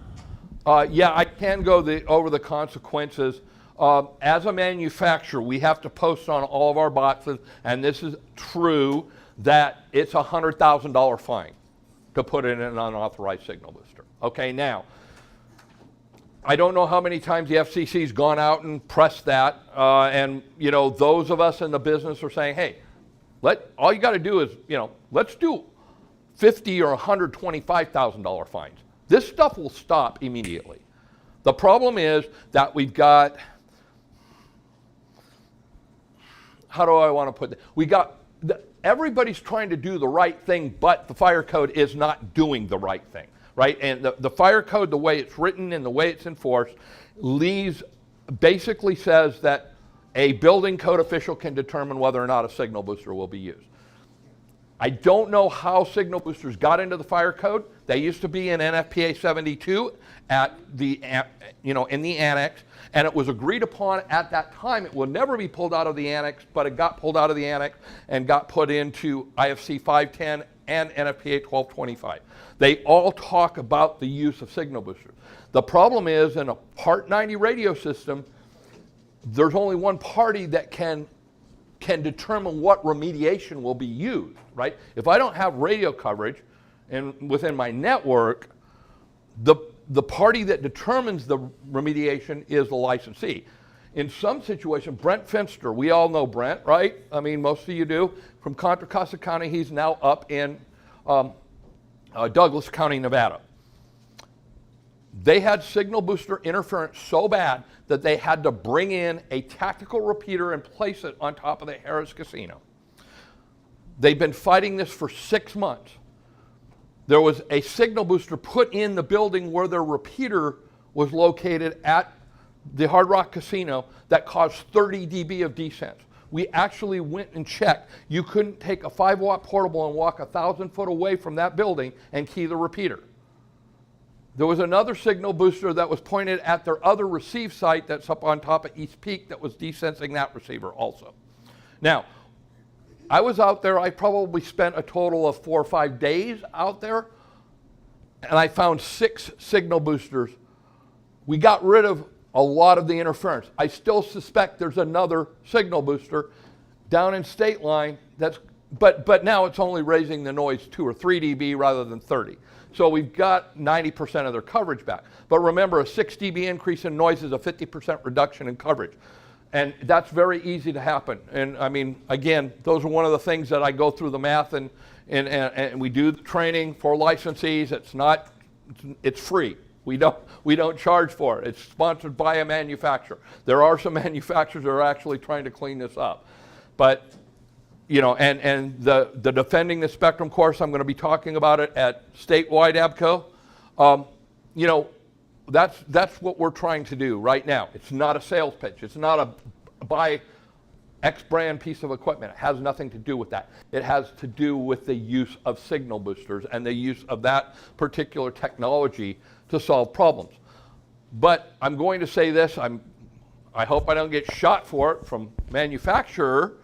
Yeah, I can go over the consequences. As a manufacturer, we have to post on all of our boxes, and this is true, that it's a $100,000 fine to put in an unauthorized signal booster. Okay, now, I don't know how many times the FCC's gone out and pressed that, and you know, those of us in the business are saying, hey, all you got to do is, you know, let's do $50,000 or $125,000 fines. This stuff will stop immediately. The problem is that we've got, how do I want to put it? Everybody's trying to do the right thing, but the fire code is not doing the right thing. Right, and the fire code, the way it's written and the way it's enforced, basically says that a building code official can determine whether or not a signal booster will be used. I don't know how signal boosters got into the fire code. They used to be in NFPA 72 at the, in the annex, and it was agreed upon at that time it would never be pulled out of the annex, but it got pulled out of the annex and got put into IFC 510 and NFPA 1225. They all talk about the use of signal boosters. The problem is in a Part 90 radio system, there's only one party that can determine what remediation will be used, right? If I don't have radio coverage within my network, the party that determines the remediation is the licensee. In some situations, Brent Finster, we all know Brent, right? I mean, most of you do. From Contra Costa County, he's now up in Douglas County, Nevada. They had signal booster interference so bad that they had to bring in a tactical repeater and place it on top of the Harrah's Casino. They've been fighting this for 6 months. There was a signal booster put in the building where their repeater was located at the Hard Rock Casino that caused 30 dB of descent. We actually went and checked. You couldn't take a 5-watt portable and walk 1,000 foot away from that building and key the repeater. There was another signal booster that was pointed at their other receive site that's up on top of East Peak that was desensing that receiver also. Now, I was out there, I probably spent a total of 4 or 5 days out there, and I found 6 signal boosters. We got rid of a lot of the interference. I still suspect there's another signal booster down in State Line that's, but now it's only raising the noise 2 or 3 dB rather than 30. So we've got 90% of their coverage back. But remember, a 6 dB increase in noise is a 50% reduction in coverage. And that's very easy to happen. And I mean, again, those are one of the things that I go through the math and we do the training for licensees. It's free. We don't charge for it. It's sponsored by a manufacturer. There are some manufacturers that are actually trying to clean this up. But, you know, and the Defending the Spectrum course, I'm going to be talking about it at statewide APCO. You know, that's what we're trying to do right now. It's not a sales pitch. It's not a buy X brand piece of equipment. It has nothing to do with that. It has to do with the use of signal boosters and the use of that particular technology to solve problems. But I'm going to say this, I hope I don't get shot for it from manufacturer,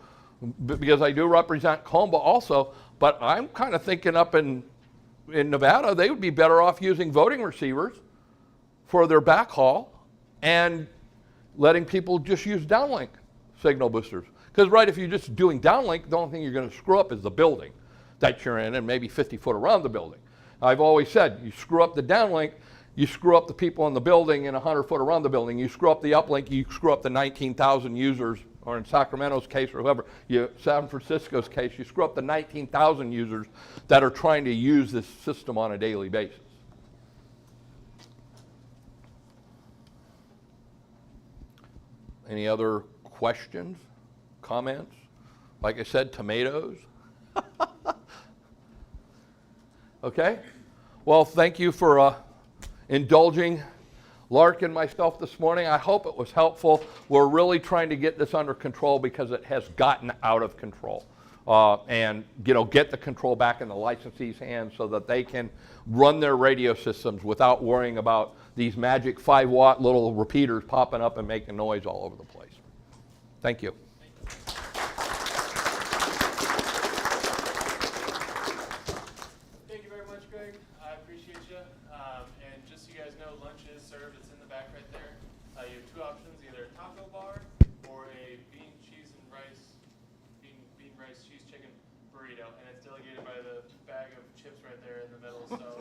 because I do represent Comba also, but I'm kind of thinking up in Nevada, they would be better off using voting receivers for their backhaul and letting people just use downlink signal boosters. Because right, if you're just doing downlink, the only thing you're going to screw up is the building that you're in and maybe 50 foot around the building. I've always said, you screw up the downlink, you screw up the people in the building and 100 foot around the building. You screw up the uplink, you screw up the 19,000 users, or in Sacramento's case or whoever, San Francisco's case, you screw up the 19,000 users that are trying to use this system on a daily basis. Any other questions, comments? Like I said, tomatoes. Okay. Well, thank you for indulging Lark and myself this morning. I hope it was helpful. We're really trying to get this under control because it has gotten out of control. And get the control back in the licensees' hands so that they can run their radio systems without worrying about these magic 5-watt little repeaters popping up and making noise all over the place. Thank you. Thank you very much, Greg. I appreciate you. And just so you guys know, lunch is served. It's in the back right there. You have 2 options, either a taco bar or a bean, cheese, and rice, bean, rice, cheese, chicken burrito. And it's delegated by the bag of chips right there in the middle. So